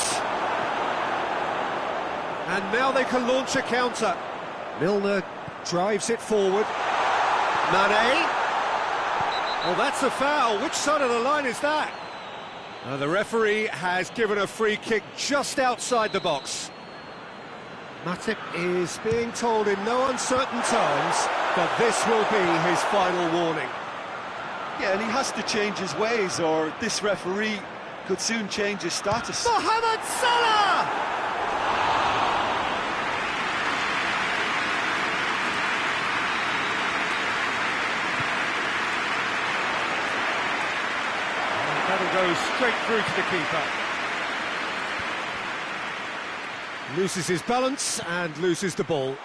And now they can launch a counter. Milner drives it forward. Mane. Oh, that's a foul. Which side of the line is that? The referee has given a free kick just outside the box. Matip is being told in no uncertain terms that this will be his final warning. Yeah, and he has to change his ways, or this referee could soon change his status. Mohamed Salah! That'll go straight through to the keeper. Loses his balance and loses the ball.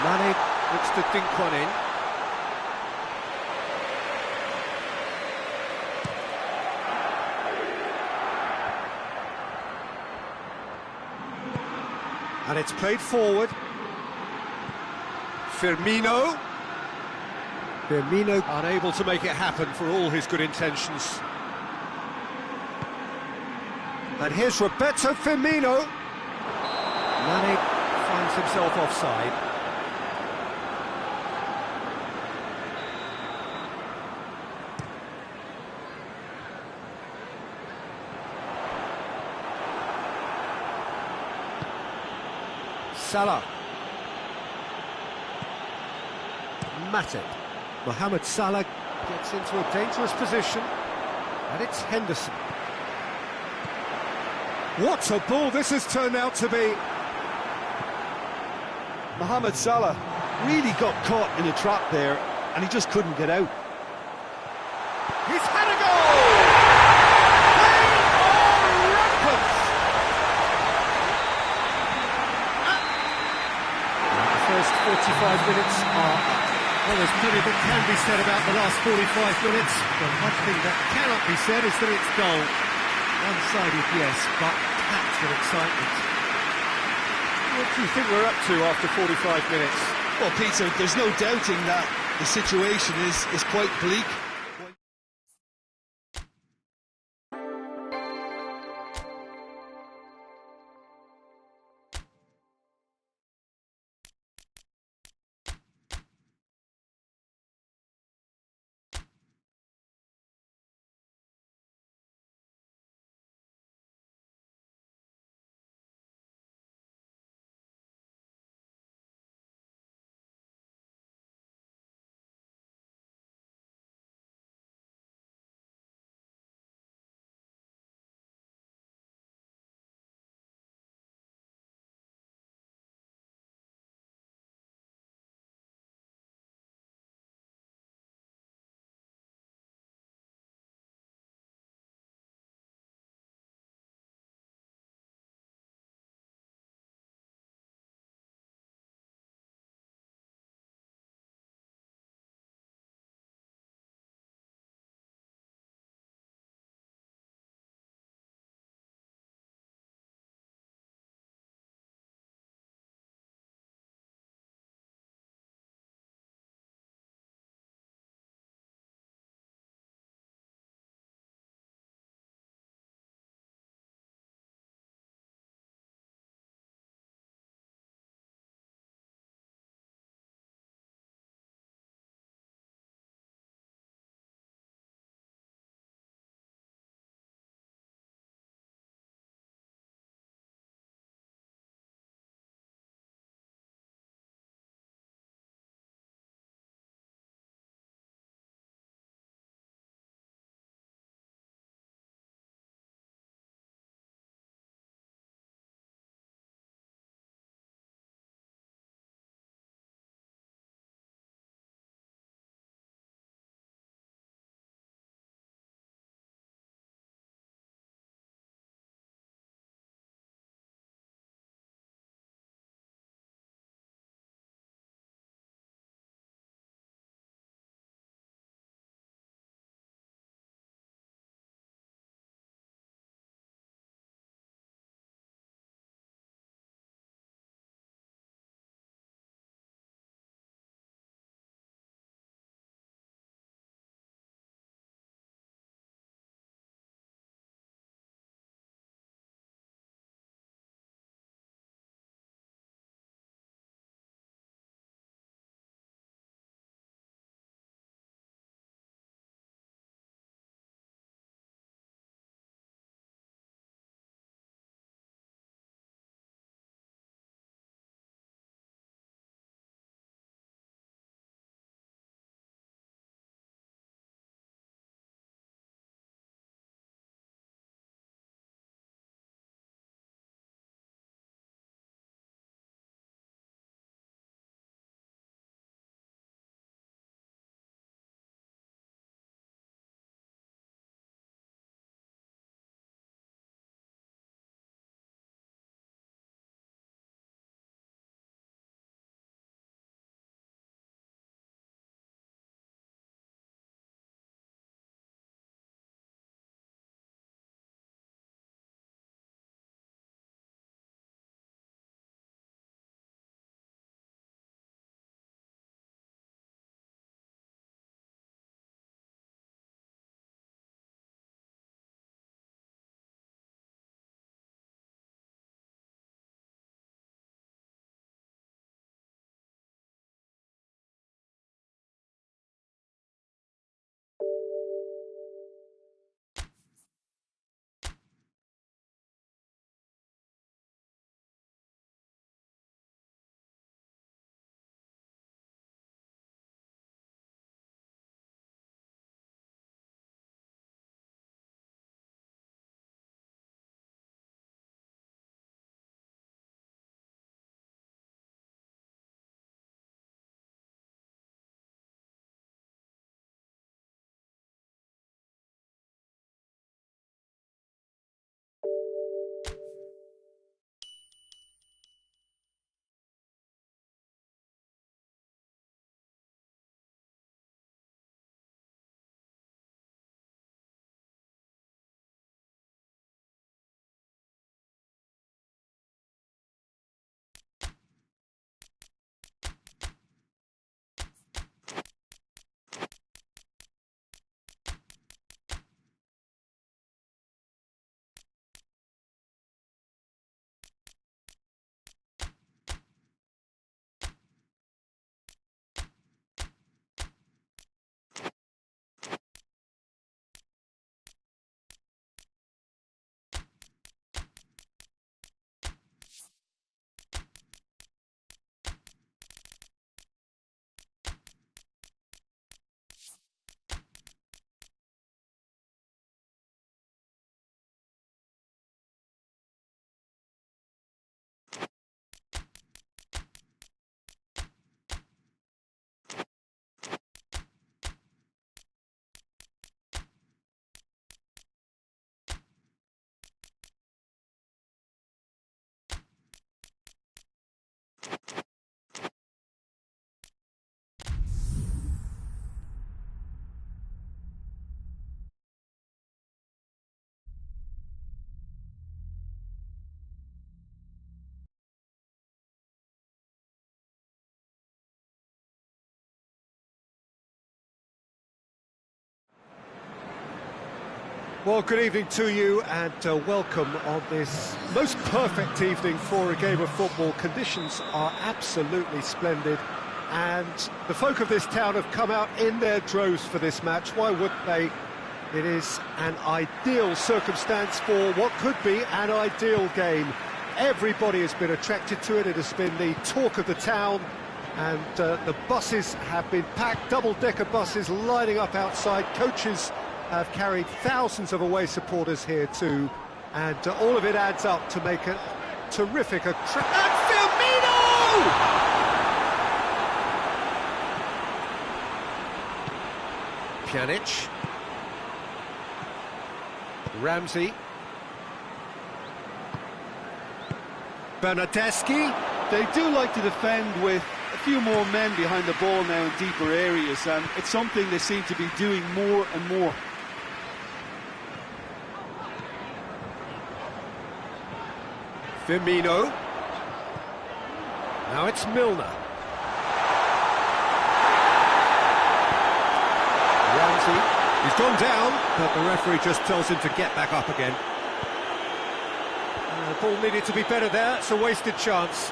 Mane looks to dink one in. And it's played forward. Firmino. Firmino unable to make it happen for all his good intentions. And here's Roberto Firmino. Mane finds himself offside. Salah. Matip. Mohamed Salah gets into a dangerous position, and it's Henderson. What a ball this has turned out to be! Mohamed Salah really got caught in a trap there, and he just couldn't get out. He's had a goal! They are rampant! The first 45 minutes are up. Well, there's plenty that can be said about the last 45 minutes, but one thing that cannot be said is that it's dull. One-sided, yes, but packed with excitement. What do you think we're up to after 45 minutes? Well, Peter, there's no doubting that the situation is quite bleak. Well, good evening to you and welcome on this most perfect evening for a game of football. Conditions are absolutely splendid and the folk of this town have come out in their droves for this match. Why wouldn't they? It is an ideal circumstance for what could be an ideal game. Everybody has been attracted to it. It has been the talk of the town, and the buses have been packed, double-decker buses lining up outside. Coaches have carried thousands of away supporters here too, and all of it adds up to make a terrific and Firmino! Pjanic. Ramsey. Bernardeschi. They do like to defend with a few more men behind the ball now in deeper areas, and it's something they seem to be doing more and more. Firmino. Now it's Milner. Ramsey. He's gone down, but the referee just tells him to get back up again. The ball needed to be better there. It's a wasted chance.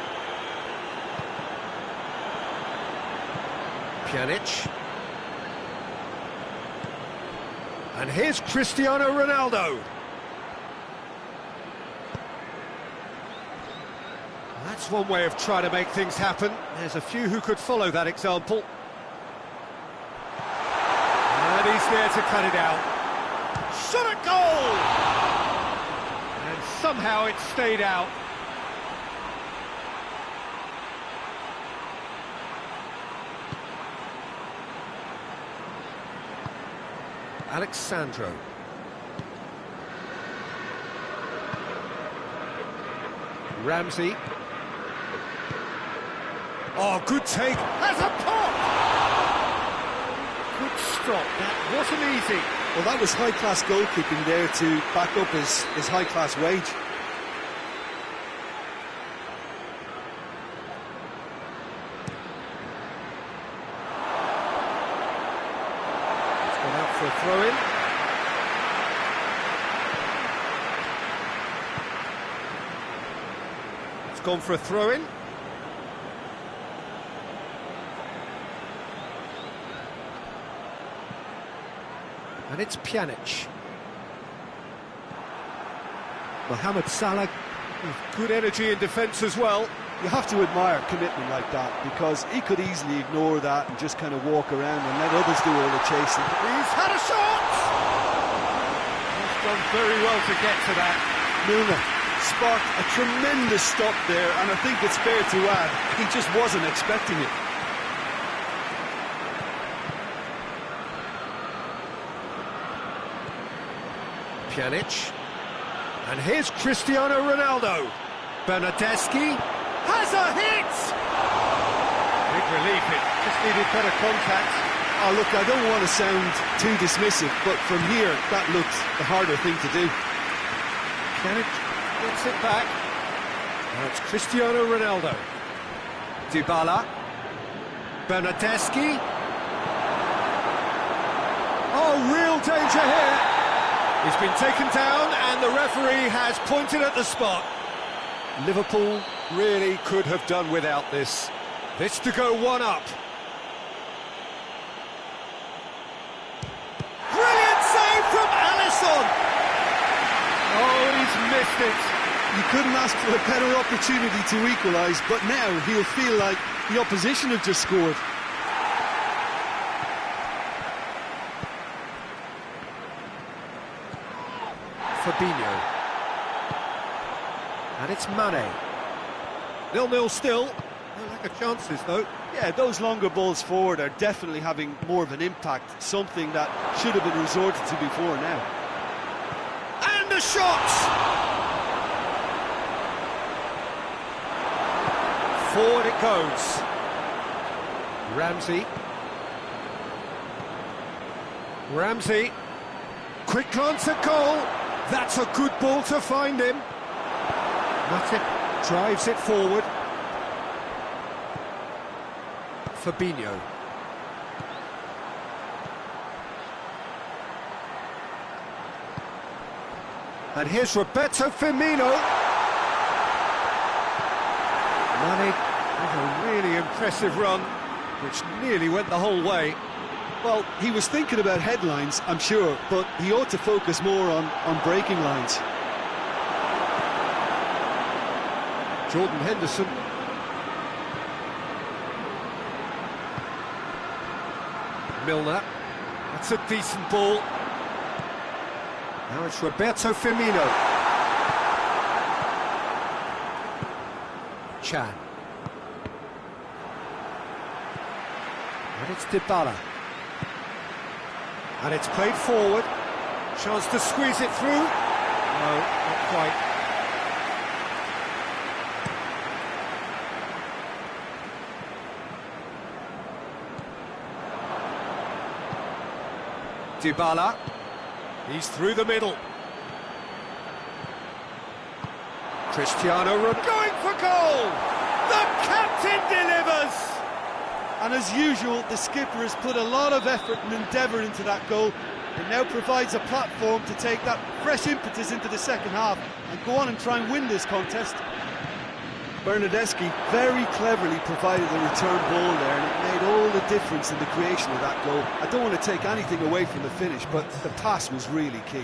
Pjanic. And here's Cristiano Ronaldo. That's one way of trying to make things happen. There's a few who could follow that example. And he's there to cut it out. Shot at goal! And somehow it stayed out. Alexandro. Ramsey. Oh, good take. Has a pop! Good stop. That wasn't easy. Well, that was high-class goalkeeping there to back up his high-class wage. It's gone out for a throw-in. It's gone for a throw-in. And it's Pjanic. Mohamed Salah with good energy in defence as well. You have to admire commitment like that, because he could easily ignore that and just kind of walk around and let others do all the chasing. He's had a shot! He's done very well to get to that. Milner sparked a tremendous stop there, and I think it's fair to add, he just wasn't expecting it. Pjanic. And here's Cristiano Ronaldo. Bernardeschi has a hit! Big relief, it just needed better contact. Oh, look, I don't want to sound too dismissive, but from here, that looks the harder thing to do. Pjanic gets it back. Now it's Cristiano Ronaldo. Dybala. Bernardeschi. Oh, real danger here. He's been taken down and the referee has pointed at the spot. Liverpool really could have done without this. This to go one up. Brilliant save from Alisson! Oh, he's missed it. You couldn't ask for a better opportunity to equalise, but now he'll feel like the opposition have just scored. Fabinho. And it's Mane. 0-0 still. No lack of chances, though. Yeah, those longer balls forward are definitely having more of an impact, something that should have been resorted to before now. And a shot! Forward it goes. Ramsey. Ramsey. Quick glance at goal. That's a good ball to find him. Matip drives it forward. Fabinho. And here's Roberto Firmino. Mane with a really impressive run, which nearly went the whole way. Well, he was thinking about headlines, I'm sure, but he ought to focus more on breaking lines. Jordan Henderson. Milner. That's a decent ball. Now it's Roberto Firmino. Chan. And it's Dybala. And it's played forward. Chance to squeeze it through. No, not quite. Dybala. He's through the middle. Cristiano Ronaldo going for goal! The captain delivers! And as usual, the skipper has put a lot of effort and endeavour into that goal. It now provides a platform to take that fresh impetus into the second half and go on and try and win this contest. Bernardeschi very cleverly provided the return ball there, and it made all the difference in the creation of that goal. I don't want to take anything away from the finish, but the pass was really key.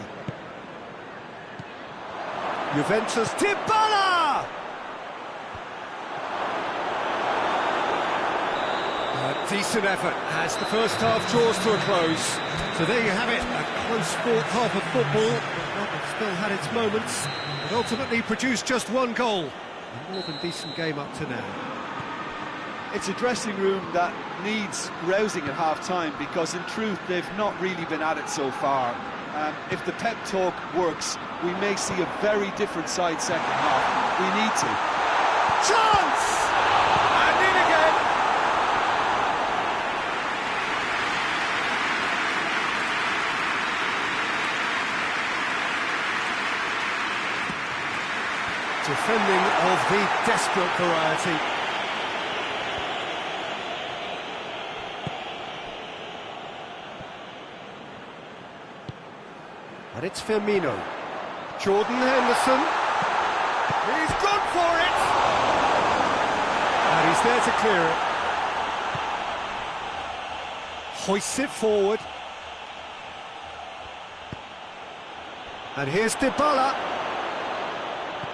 Juventus, Dybala! A decent effort as the first half draws to a close. So there you have it, a close fought half of football. It still had its moments, but ultimately produced just one goal. A more than decent game up to now. It's a dressing room that needs rousing at half-time, because in truth they've not really been at it so far. If the pep talk works, we may see a very different side second half. We need to. Chance! And in again! Defending of the desperate variety. And it's Firmino. Jordan Henderson. He's gone for it! And he's there to clear it. Hoists it forward. And here's Dybala.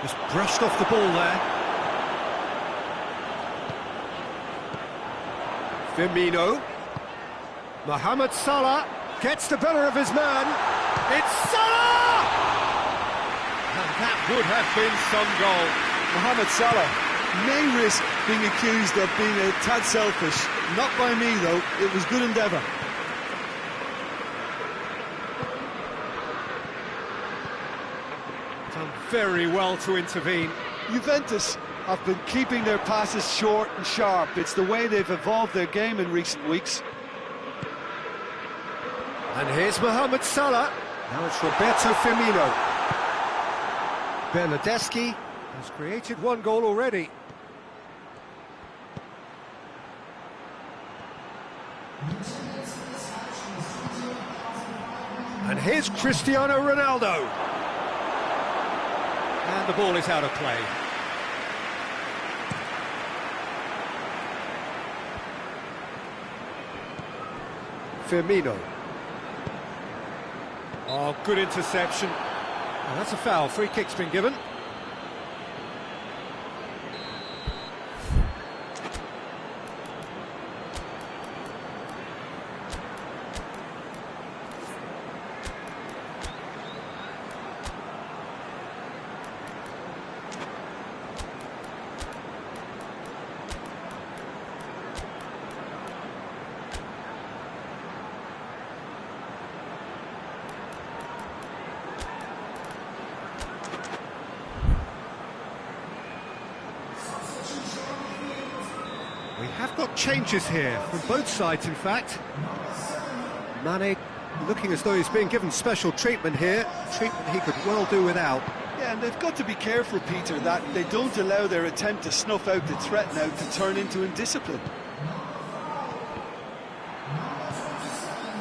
Just brushed off the ball there. Firmino. Mohamed Salah gets the better of his man. It's Salah! And that would have been some goal. Mohamed Salah may risk being accused of being a tad selfish. Not by me, though. It was good endeavour. Done very well to intervene. Juventus have been keeping their passes short and sharp. It's the way they've evolved their game in recent weeks. And here's Mohamed Salah. Now it's Roberto Firmino. Bernardeschi has created one goal already. And here's Cristiano Ronaldo. And the ball is out of play. Firmino. Oh, good interception. Oh, that's a foul. Free kick's been given. We have got changes here, from both sides in fact. Mane looking as though he's being given special treatment here, treatment he could well do without. Yeah, and they've got to be careful, Peter, that they don't allow their attempt to snuff out the threat now to turn into indiscipline.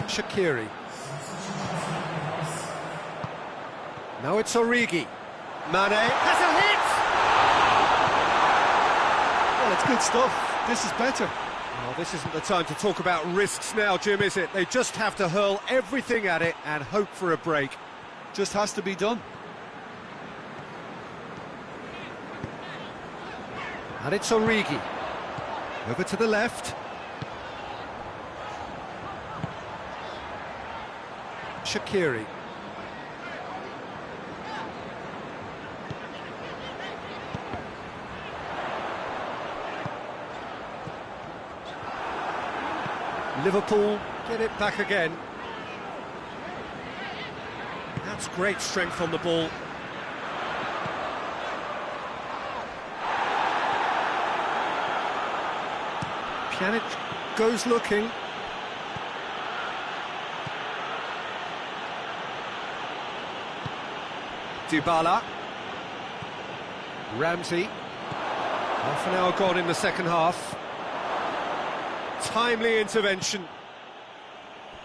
Shaqiri. Now it's Origi. Mane has a hit! Well, it's good stuff. This is better. Well, this isn't the time to talk about risks now, Jim, is it? They just have to hurl everything at it and hope for a break. Just has to be done. And it's Origi. Over to the left. Shaqiri. Liverpool get it back again. That's great strength on the ball. Pjanic goes looking. Dybala. Ramsey. Half an hour gone in the second half. Timely intervention.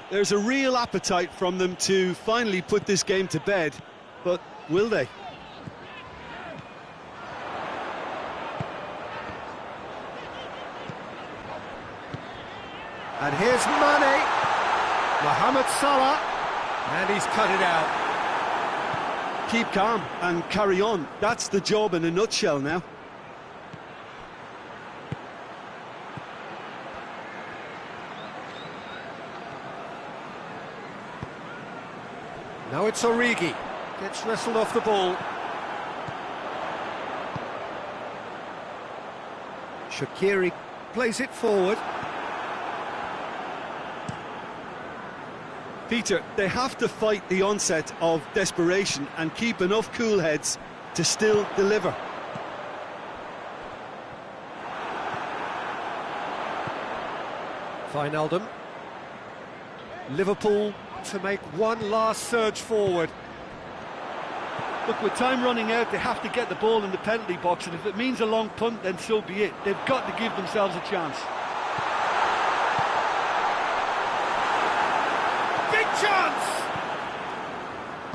There's a real appetite from them to finally put this game to bed, but will they? And here's Mane. Mohamed Salah. And he's cut it out. Keep calm and carry on. That's the job in a nutshell now. Now it's Origi. Gets wrestled off the ball. Shaqiri plays it forward. Peter, they have to fight the onset of desperation and keep enough cool heads to still deliver. Wijnaldum. Liverpool to make one last surge forward. Look, with time running out, they have to get the ball in the penalty box, and if it means a long punt, then so be it. They've got to give themselves a chance. Big chance!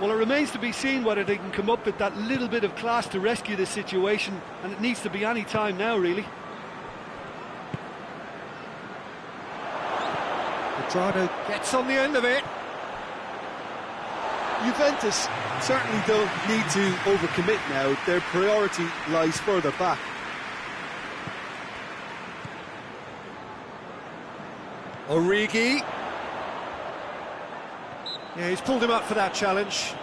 Well, it remains to be seen whether they can come up with that little bit of class to rescue this situation, and it needs to be any time now, really. Pedrado gets on the end of it. Juventus certainly don't need to overcommit now. Their priority lies further back. Origi. Yeah, he's pulled him up for that challenge.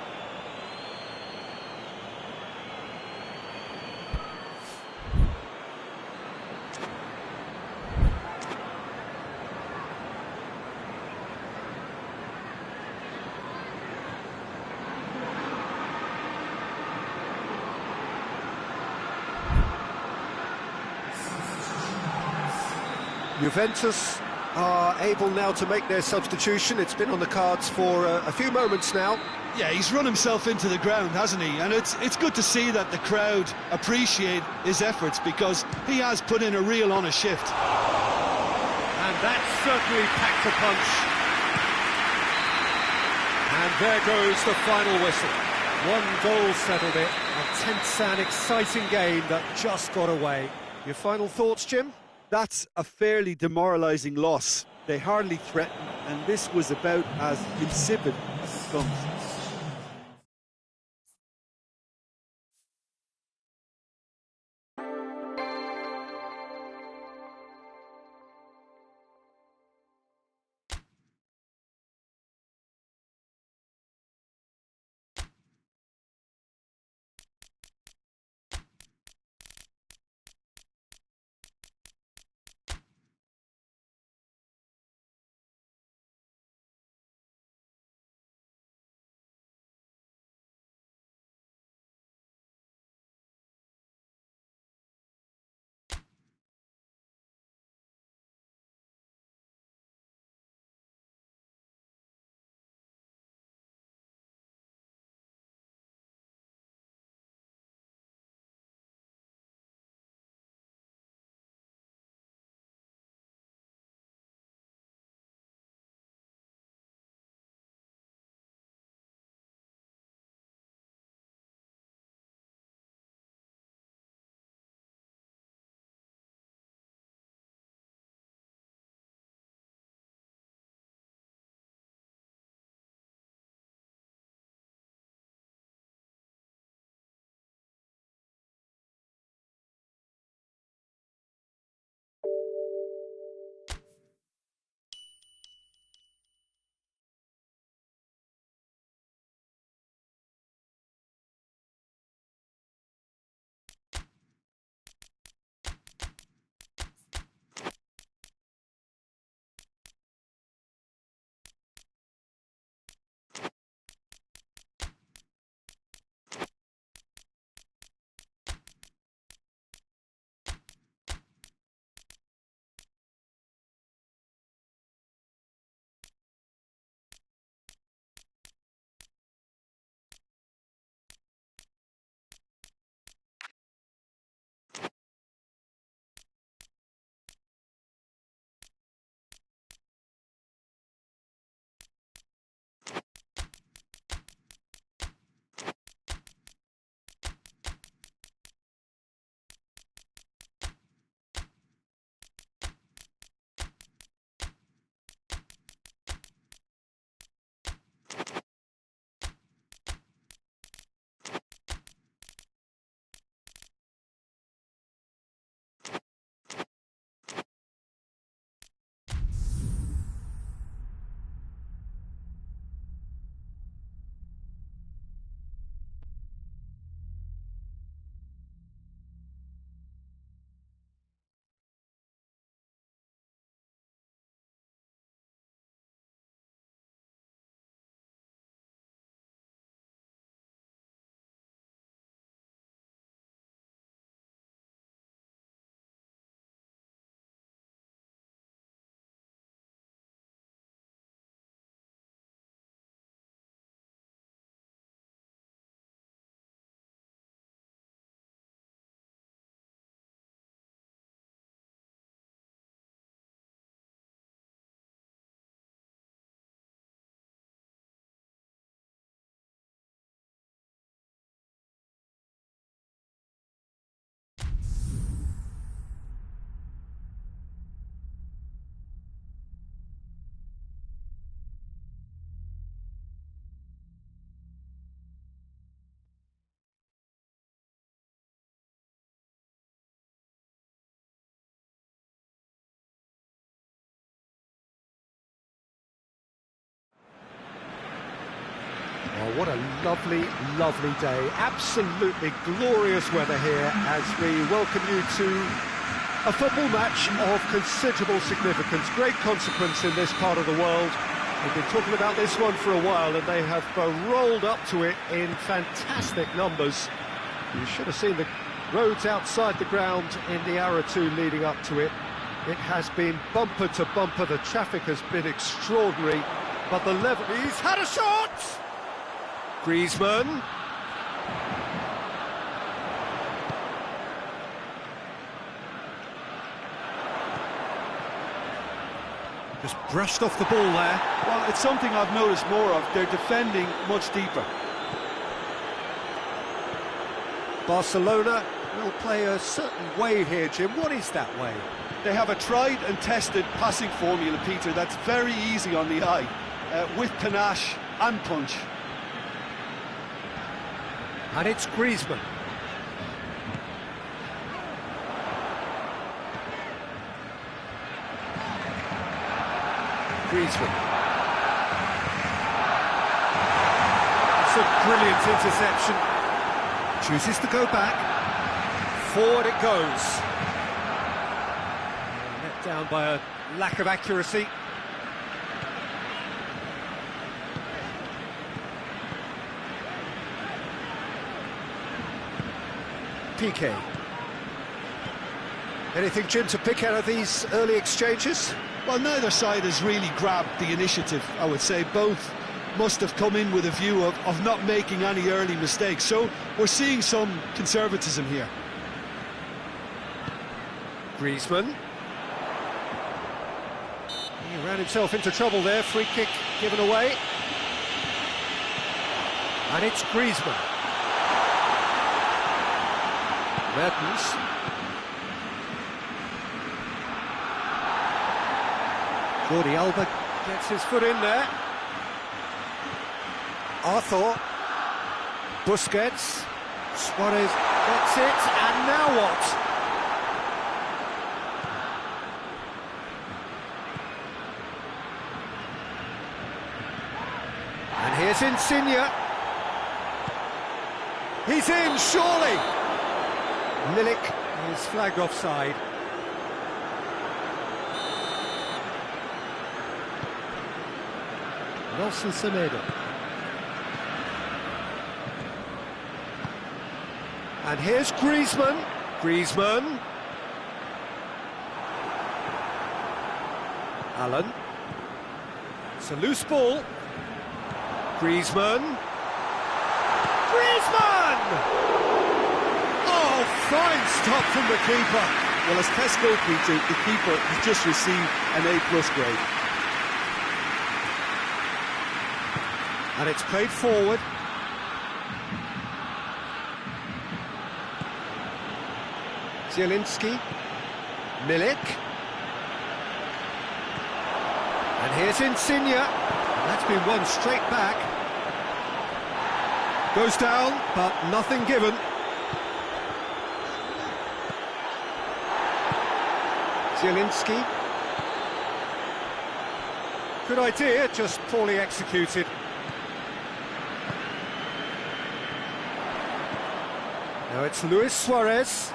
Juventus are able now to make their substitution. It's been on the cards for a few moments now. Yeah, he's run himself into the ground, hasn't he? And it's good to see that the crowd appreciate his efforts, because he has put in a real honest shift. And that certainly packed a punch. And there goes the final whistle. One goal settled it. A tense and exciting game that just got away. Your final thoughts, Jim? That's a fairly demoralising loss. They hardly threatened, and this was about as insipid as it comes. Well, what a lovely, lovely day. Absolutely glorious weather here as we welcome you to a football match of considerable significance, great consequence in this part of the world. We've been talking about this one for a while and they have rolled up to it in fantastic numbers. You should have seen the roads outside the ground in the hour or two leading up to it. It has been bumper to bumper, the traffic has been extraordinary, but the level... He's had a shot! Griezmann. Just brushed off the ball there. Well, it's something I've noticed more of. They're defending much deeper. Barcelona will play a certain way here, Jim. What is that way? They have a tried and tested passing formula, Peter, that's very easy on the eye, with panache and punch. And it's Griezmann. Griezmann. It's a brilliant interception. Chooses to go back. Forward it goes. Let down by a lack of accuracy. PK. Anything, Jim, to pick out of these early exchanges? Well, neither side has really grabbed the initiative, I would say. Both must have come in with a view of not making any early mistakes. So we're seeing some conservatism here. Griezmann. He ran himself into trouble there. Free kick given away. And it's Griezmann. Mertens. Jordi Alba gets his foot in there. Arthur. Busquets. Suarez gets it, and now what? And here's Insigne. He's in, surely! Milik is flagged offside. Nelson Semedo. And here's Griezmann. Griezmann. Allen. It's a loose ball. Griezmann. Griezmann! Oh, fine stop from the keeper. Well, as test goalkeeper, the keeper has just received an A+ grade. And it's played forward. Zielinski. Milik. And here's Insigne. That's been won straight back. Goes down, but nothing given. Zielinski. Good idea, just poorly executed. Now it's Luis Suarez.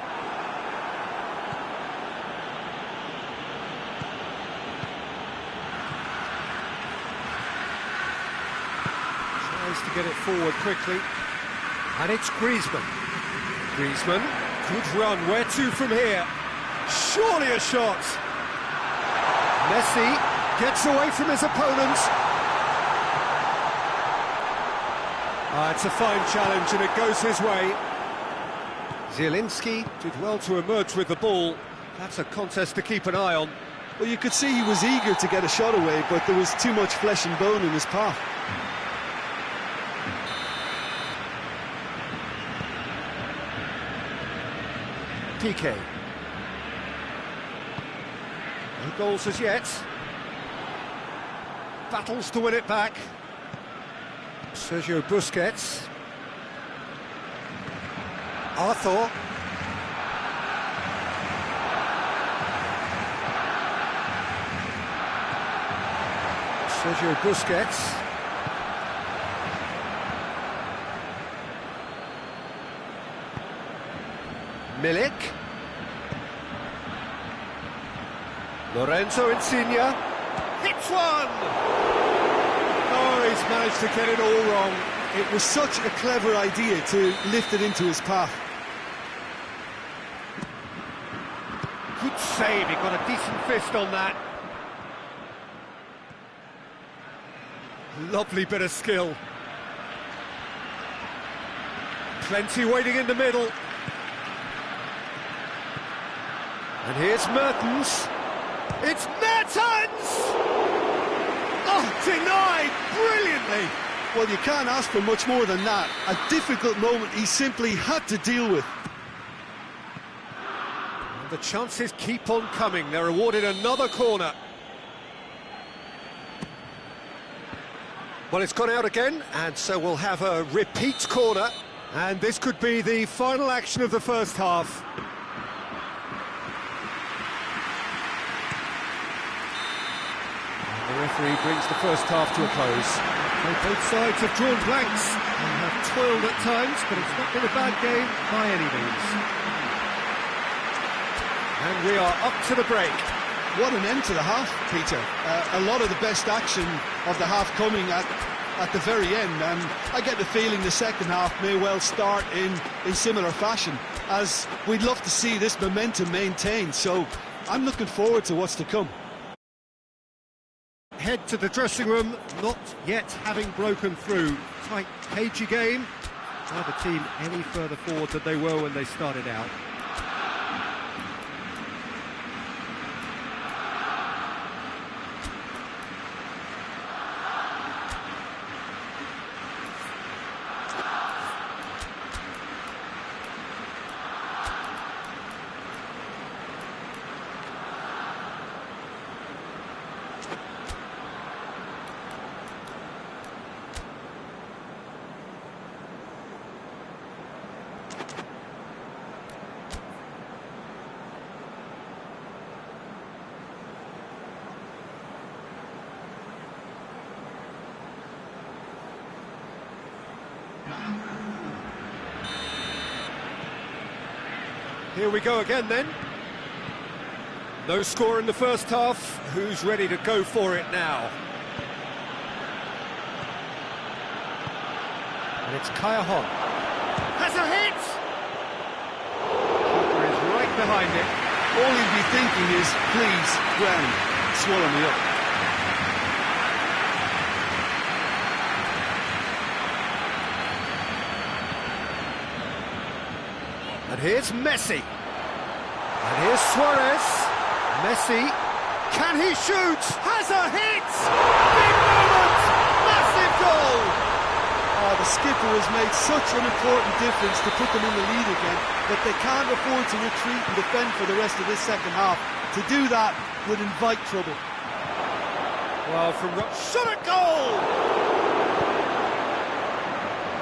Tries to get it forward quickly. And it's Griezmann. Griezmann, good run. Where to from here? Surely a shot. Messi gets away from his opponents. It's a fine challenge and it goes his way. Zielinski did well to emerge with the ball. That's a contest to keep an eye on. Well, you could see he was eager to get a shot away, but there was too much flesh and bone in his path. PK. No goals as yet. Battles to win it back. Sergio Busquets. Arthur. Sergio Busquets. Milik. Lorenzo Insigne. Hits one! Oh, he's managed to get it all wrong. It was such a clever idea to lift it into his path. Good save, he got a decent fist on that. Lovely bit of skill. Plenty waiting in the middle. And here's Mertens. It's Mertens! Oh, denied brilliantly. Well, you can't ask for much more than that. A difficult moment he simply had to deal with. And the chances keep on coming. They're awarded another corner. Well, it's gone out again, and so we'll have a repeat corner. And this could be the final action of the first half. The referee brings the first half to a close. Both sides have drawn blanks and have toiled at times, but it's not been a bad game by any means. And we are up to the break. What an end to the half, Peter. A lot of the best action of the half coming at the very end, and I get the feeling the second half may well start in similar fashion, as we'd love to see this momentum maintained, so I'm looking forward to what's to come. Head to the dressing room, not yet having broken through. Tight, cagey game. Neither team any further forward than they were when they started out. Here we go again then. No score in the first half. Who's ready to go for it now? And it's Kaya Hon. Has a hit! Keeper is right behind it. All he'd be thinking is, please, ground, swallow me up. And here's Messi. And here's Suarez. Messi. Can he shoot? Has a hit! Big moment! Massive goal! Oh, the skipper has made such an important difference to put them in the lead again, but they can't afford to retreat and defend for the rest of this second half. To do that would invite trouble. Well, from shot at goal!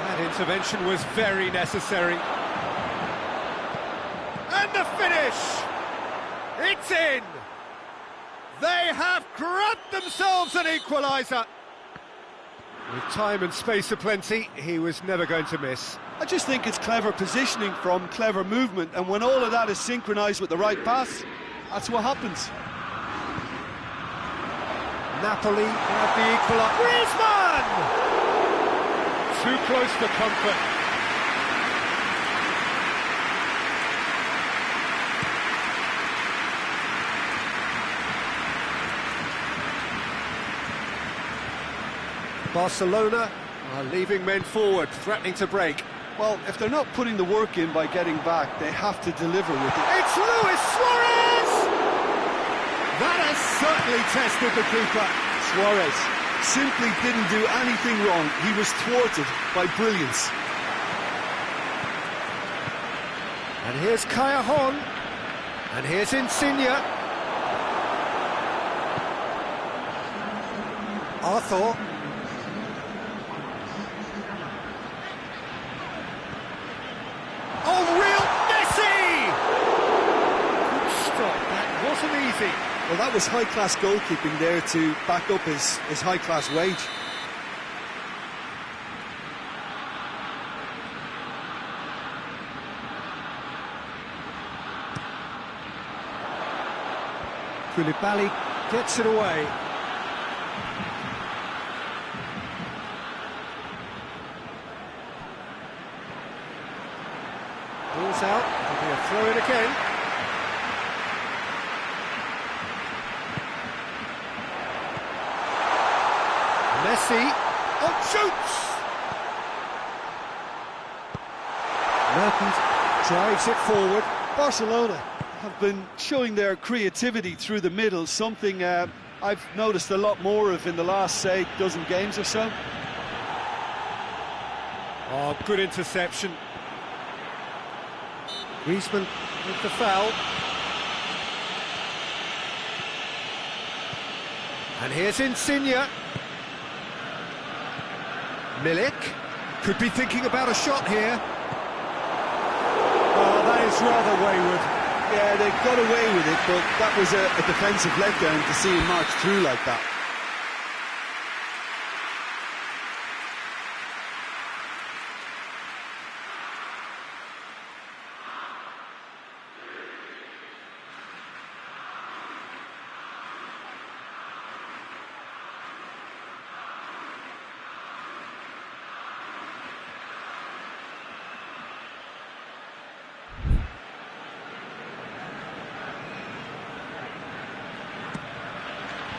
That intervention was very necessary. And the finish! It's in! They have grabbed themselves an equaliser! With time and space aplenty, he was never going to miss. I just think it's clever positioning from clever movement, and when all of that is synchronised with the right pass, that's what happens. Napoli have the equaliser. Griezmann! Too close for comfort. Barcelona are leaving men forward, threatening to break. Well, if they're not putting the work in by getting back, they have to deliver with it. It's Luis Suarez! That has certainly tested the keeper. Suarez simply didn't do anything wrong. He was thwarted by brilliance. And here's Kaya Hon. And here's Insigne. Arthur. Oh, real Messi! Good stop, that wasn't easy. Well, that was high-class goalkeeping there to back up his high-class wage. Koulibaly gets it away. Ball's out, it'll be a throw-in again. Messi, oh, shoots! Mertens drives it forward. Barcelona have been showing their creativity through the middle, something I've noticed a lot more of in the last, say, dozen games or so. Oh, good interception. Griezmann with the foul. And here's Insigne. Milik could be thinking about a shot here. Oh, that is rather wayward. Yeah, they got away with it, but that was a defensive letdown to see him march through like that.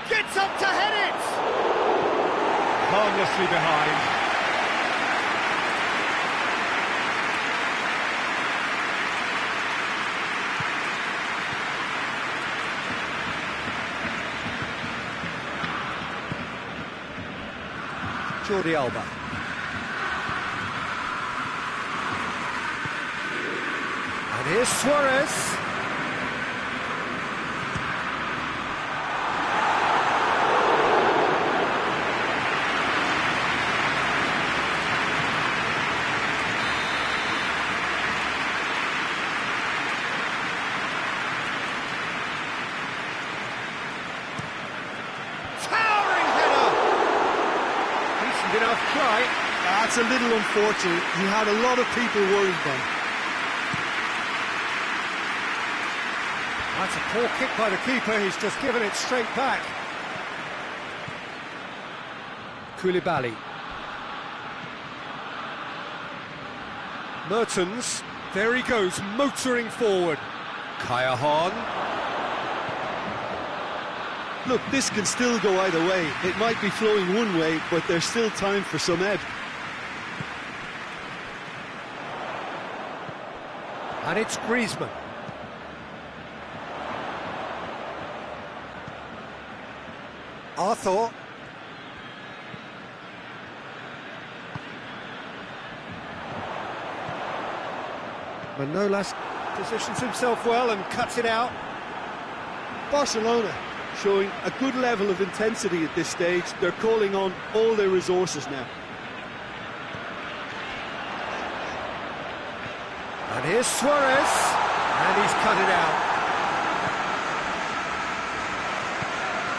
Gets up to head it! Harmlessly behind. Jordi Alba. And here's Suarez. Enough try. That's a little unfortunate. He had a lot of people worried then. That's a poor kick by the keeper. He's just given it straight back. Koulibaly. Mertens. There he goes, motoring forward. Kaya Hahn. Look, this can still go either way. It might be flowing one way, but there's still time for some ebb. And it's Griezmann. Arthur. Manolas positions himself well and cuts it out. Barcelona showing a good level of intensity at this stage. They're calling on all their resources now. And here's Suarez, and he's cut it out.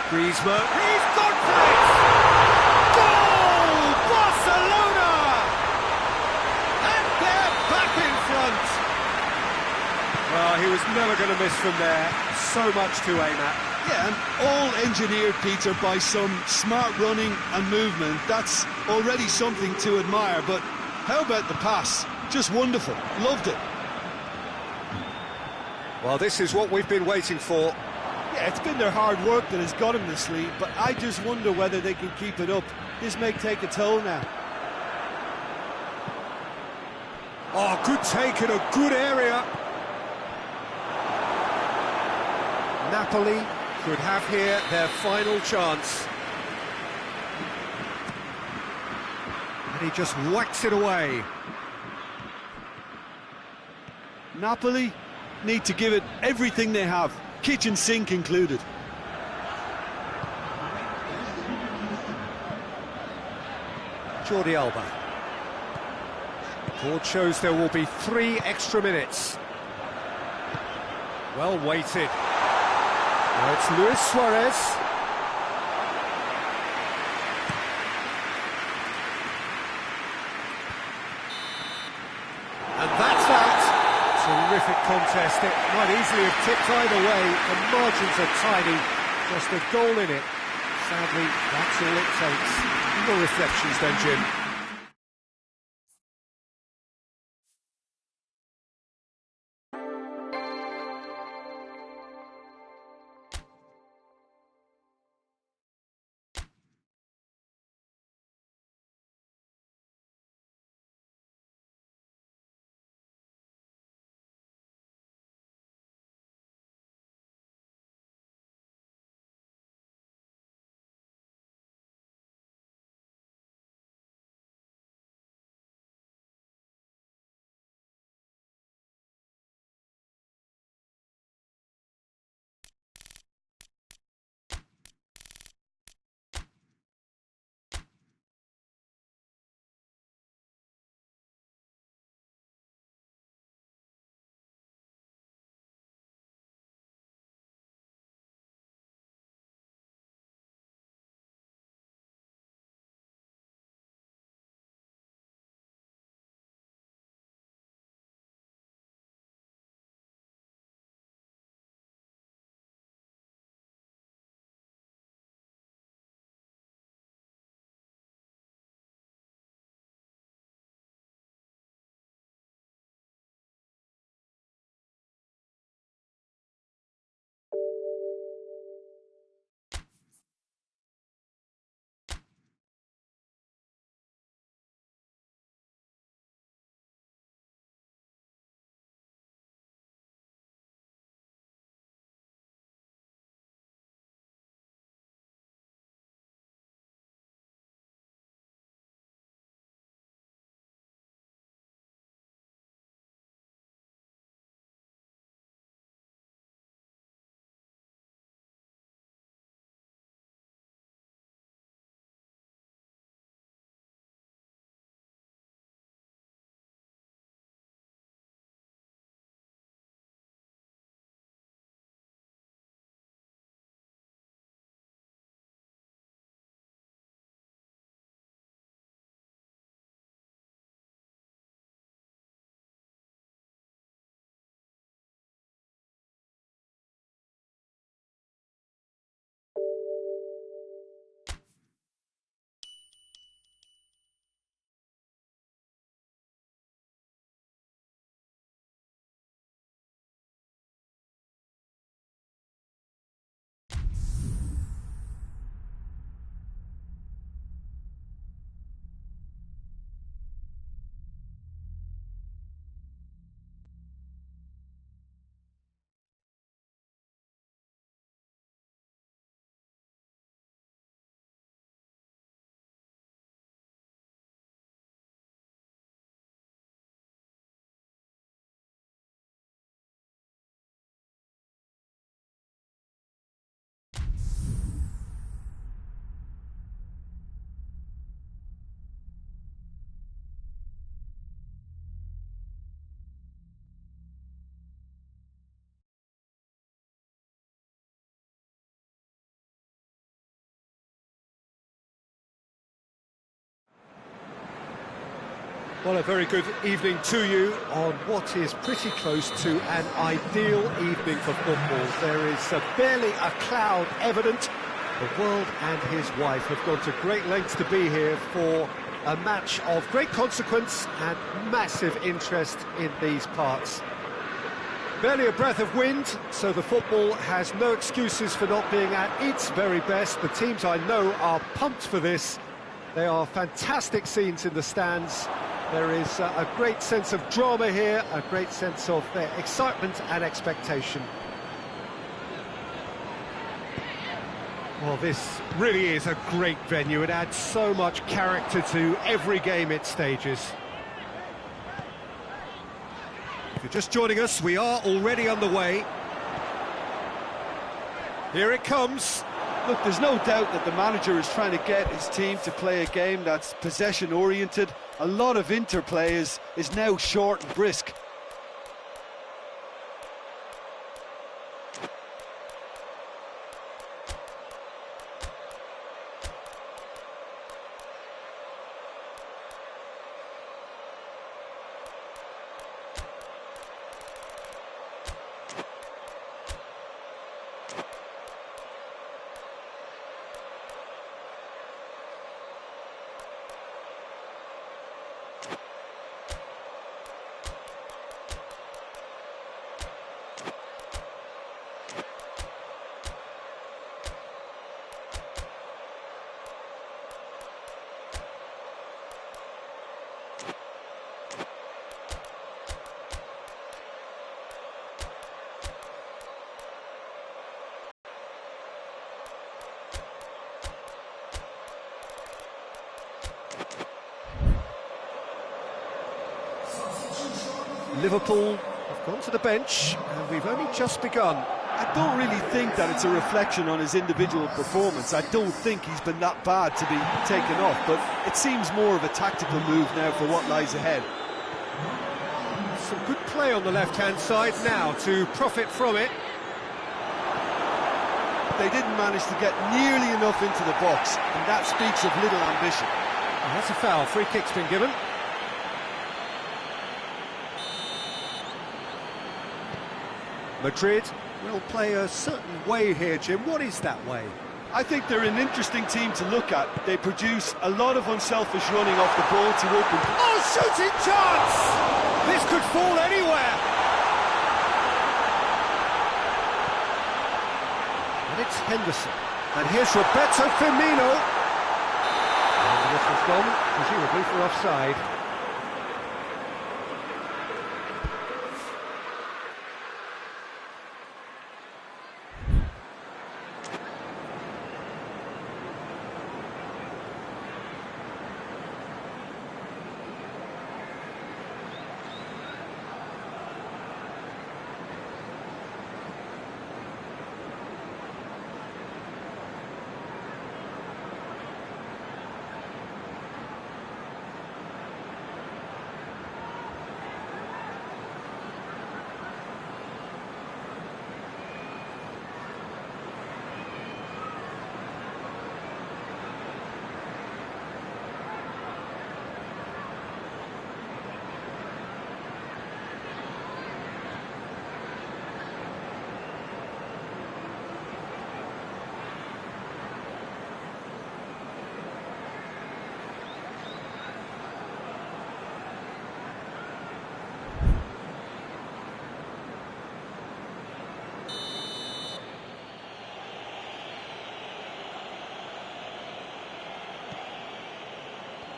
Griezmann, he's gone for it! Goal! Barcelona! And they're back in front. Well, he was never going to miss from there. So much to aim at. Yeah, and all engineered, Peter, by some smart running and movement. That's already something to admire, but how about the pass? Just wonderful. Loved it. Well, this is what we've been waiting for. Yeah, it's been their hard work that has got him this lead, but I just wonder whether they can keep it up. This may take a toll now. Oh, good take in a good area. Napoli could have here their final chance. And he just whacks it away. Napoli need to give it everything they have, kitchen sink included. Jordi Alba. Board shows there will be 3 extra minutes. Well weighted. Now it's Luis Suarez. And that's that. terrific contest. It might easily have tipped either way. The margins are tiny. Just a goal in it. Sadly, that's all it takes. More reflections then, Jim. Well, a very good evening to you on what is pretty close to an ideal evening for football. There is barely a cloud evident. The world and his wife have gone to great lengths to be here for a match of great consequence and massive interest in these parts. Barely a breath of wind, so the football has no excuses for not being at its very best. The teams I know are pumped for this. They are fantastic scenes in the stands. There is a great sense of drama here, a great sense of excitement and expectation. Well, this really is a great venue. It adds so much character to every game it stages. If you're just joining us, we are already underway. Here it comes. Look, there's no doubt that the manager is trying to get his team to play a game that's possession-oriented. A lot of interplay is now short and brisk. Liverpool have gone to the bench, and we've only just begun. I don't really think that it's a reflection on his individual performance. I don't think he's been that bad to be taken off, but it seems more of a tactical move now for what lies ahead. Some good play on the left-hand side now to profit from it. They didn't manage to get nearly enough into the box, and that speaks of little ambition. And that's a foul. Free kick's been given. Madrid will play a certain way here, Jim. What is that way? I think they're an interesting team to look at. They produce a lot of unselfish running off the ball to open. Oh, shooting chance! This could fall anywhere. And it's Henderson. And here's Roberto Firmino. And this has gone, presumably for offside.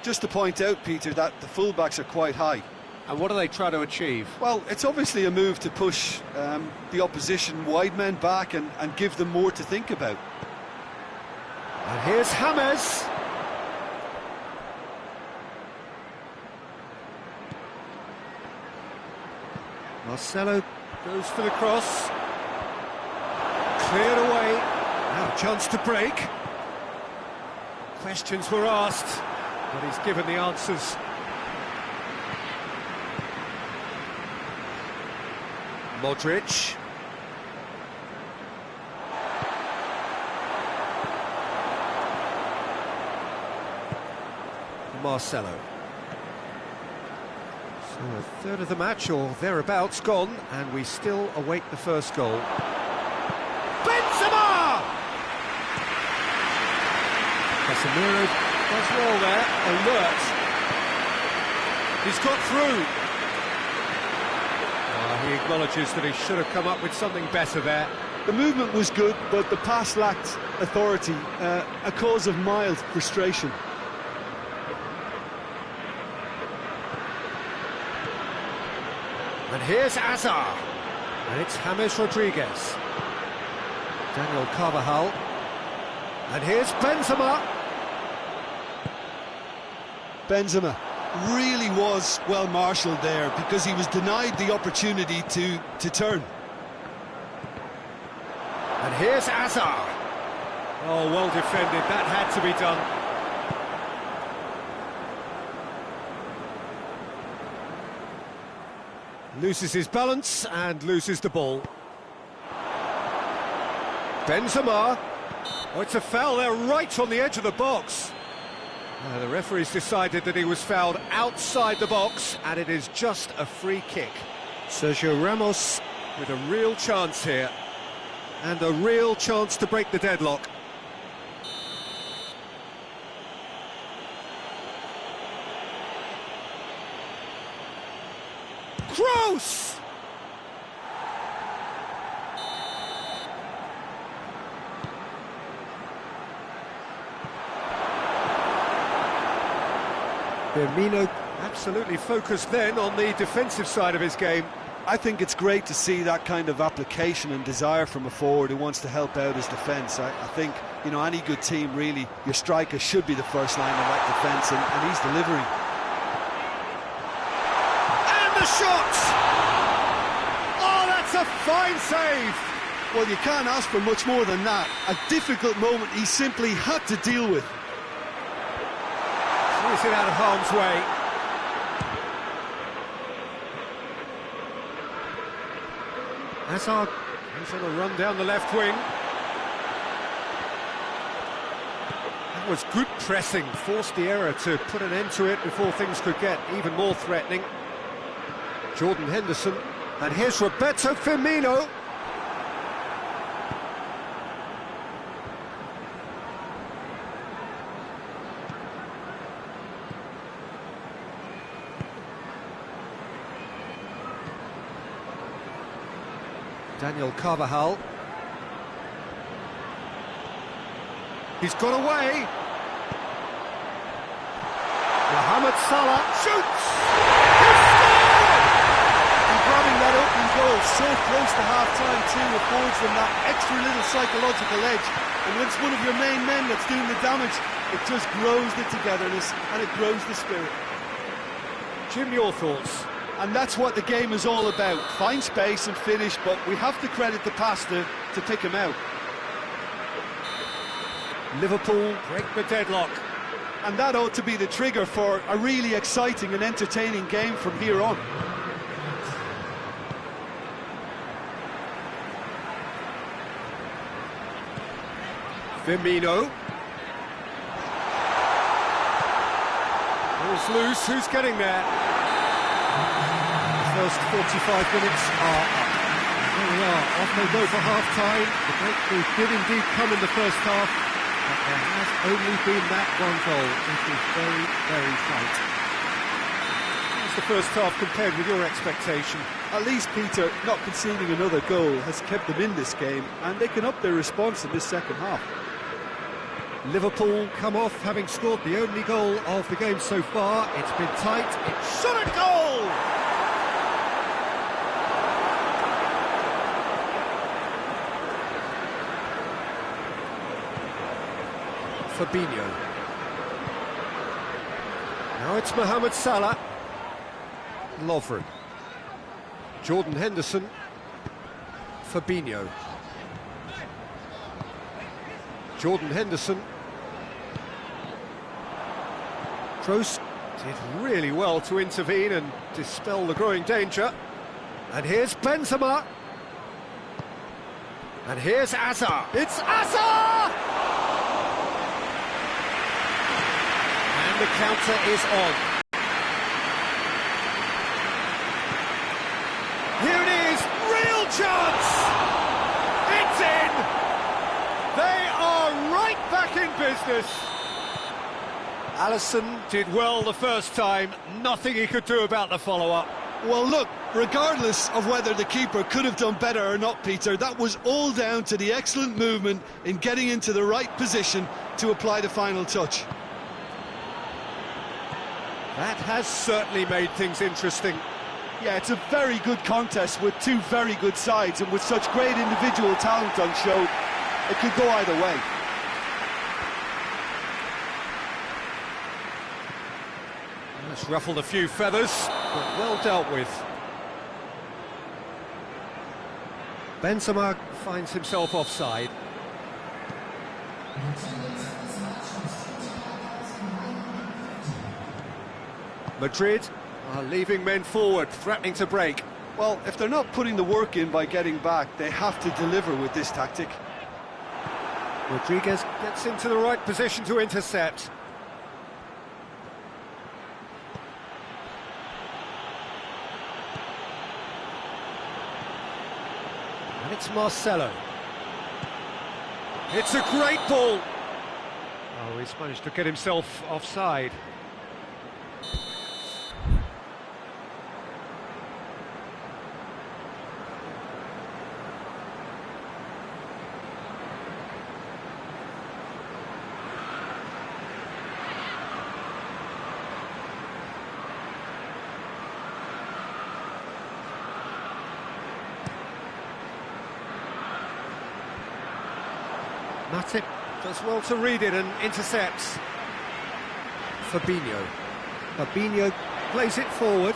Just to point out, Peter, that the fullbacks are quite high. And what do they try to achieve? Well, it's obviously a move to push the opposition wide men back and give them more to think about. And here's James. Marcelo goes for the cross. Cleared away. Now a chance to break. Questions were asked, but he's given the answers. Modric. Marcelo. So a third of the match or thereabouts gone, and we still await the first goal. Benzema! Casemiro does well there, alert. He's got through. He acknowledges that he should have come up with something better there. The movement was good, but the pass lacked authority, a cause of mild frustration. And here's Azar. And it's James Rodriguez. Daniel Carvajal. And here's Benzema. Benzema really was well marshalled there because he was denied the opportunity to turn. And here's Azar. Oh, well defended. That had to be done. Loses his balance and loses the ball. Benzema. Oh, it's a foul there right on the edge of the box. The referee's decided that he was fouled outside the box, and it is just a free kick. Sergio Ramos with a real chance here, and a real chance to break the deadlock. Gross! Firmino absolutely focused then on the defensive side of his game. I think it's great to see that kind of application and desire from a forward who wants to help out his defence. I think, you know, any good team, really, your striker should be the first line of that defence, and he's delivering. And the shot! a fine save! Well, you can't ask for much more than that. A difficult moment he simply had to deal with. He's it out of harm's way. Hazard, he's on a run down the left wing. That was good pressing, forced the error to put an end to it before things could get even more threatening. Jordan Henderson, and here's Roberto Firmino. Daniel Carvajal. He's got away. Mohamed Salah shoots! And grabbing that opening goal so close to half-time too affords them that extra little psychological edge. And when it's one of your main men that's doing the damage, it just grows the togetherness and it grows the spirit. Jim, your thoughts? And that's what the game is all about. Find space and finish, but we have to credit the passer to pick him out. Liverpool break the deadlock. And that ought to be the trigger for a really exciting and entertaining game from here on. Firmino. Ball's loose, who's getting there? The first 45 minutes are up. Here we are, off they go for half-time. The breakthrough did indeed come in the first half, but there has only been that one goal. It is very, very tight. How's the first half compared with your expectation? At least, Peter, not conceding another goal has kept them in this game, and they can up their response in this second half. Liverpool come off having scored the only goal of the game so far. It's been tight, it's shot at goal! Fabinho. Now it's Mohamed Salah. Lovren. Jordan Henderson. Fabinho. Jordan Henderson. Kroos did really well to intervene and dispel the growing danger. And here's Benzema. And here's Hazard. It's Hazard! And the counter is on. Here it is, real chance! It's in! They are right back in business. Alisson did well the first time, nothing he could do about the follow-up. Well, look, regardless of whether the keeper could have done better or not, Peter, that was all down to the excellent movement in getting into the right position to apply the final touch. That has certainly made things interesting. Yeah, it's a very good contest with two very good sides, and with such great individual talent on show, it could go either way. It's ruffled a few feathers, but well dealt with. Benzema finds himself offside. Madrid are leaving men forward, threatening to break. Well, if they're not putting the work in by getting back, they have to deliver with this tactic. Rodriguez gets into the right position to intercept. And it's Marcelo. It's a great ball. Oh, he's managed to get himself offside. Matip does well to read it and intercepts. Fabinho. Fabinho plays it forward.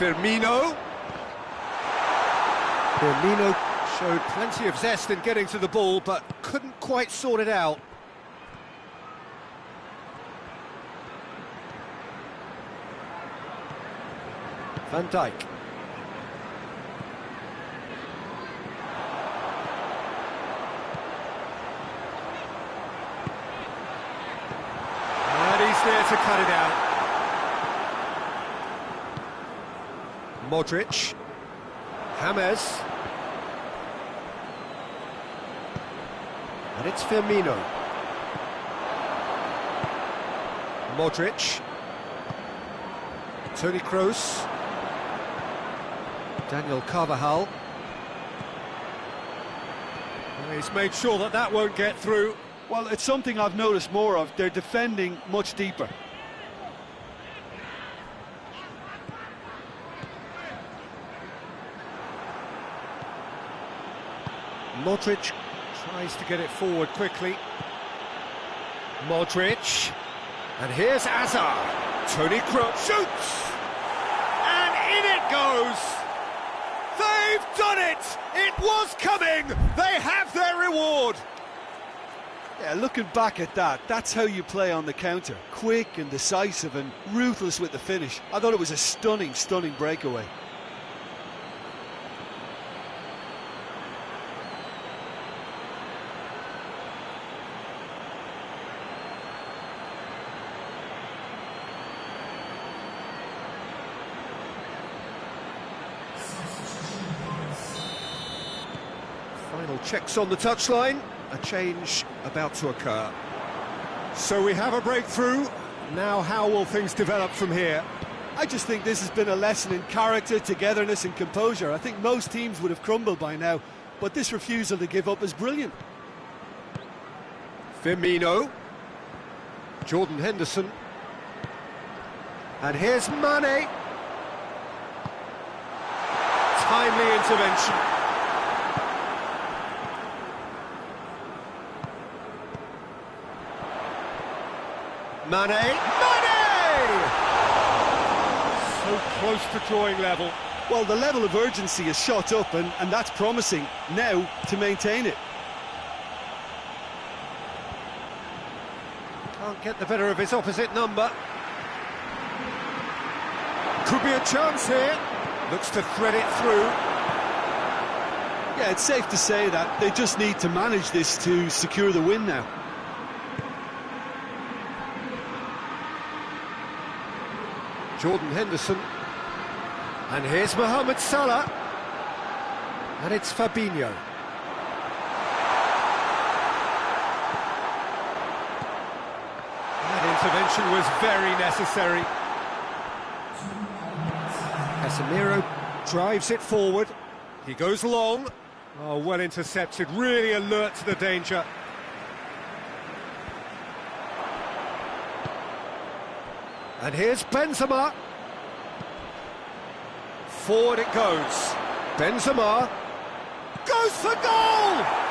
Firmino. Firmino showed plenty of zest in getting to the ball, but couldn't quite sort it out. Van Dijk. And he's there to cut it out. Modric. James. And it's Firmino. Modric. Toni Kroos. Daniel Carvajal. Well, he's made sure that that won't get through. Well, it's something I've noticed more of. They're defending much deeper. Modric tries to get it forward quickly. Modric. And here's Hazard. Toni Kroos shoots! And in it goes! They've done it! It was coming! They have their reward! Yeah, looking back at that, that's how you play on the counter. Quick and decisive and ruthless with the finish. I thought it was a stunning, stunning breakaway. Final checks on the touchline. A change about to occur. So we have a breakthrough. Now how will things develop from here? I just think this has been a lesson in character, togetherness and composure. I think most teams would have crumbled by now, but this refusal to give up is brilliant. Firmino. Jordan Henderson. And here's Mane. Timely intervention. Mane! So close to drawing level. Well, the level of urgency is shot up and that's promising. Now to maintain it. Can't get the better of his opposite number. Could be a chance here. Looks to thread it through. Yeah, it's safe to say that they just need to manage this to secure the win now. Jordan Henderson. And here's Mohamed Salah. And it's Fabinho. That intervention was very necessary. Casemiro drives it forward. He goes long. Oh, well intercepted, really alert to the danger. And here's Benzema. Forward it goes. Benzema goes for goal!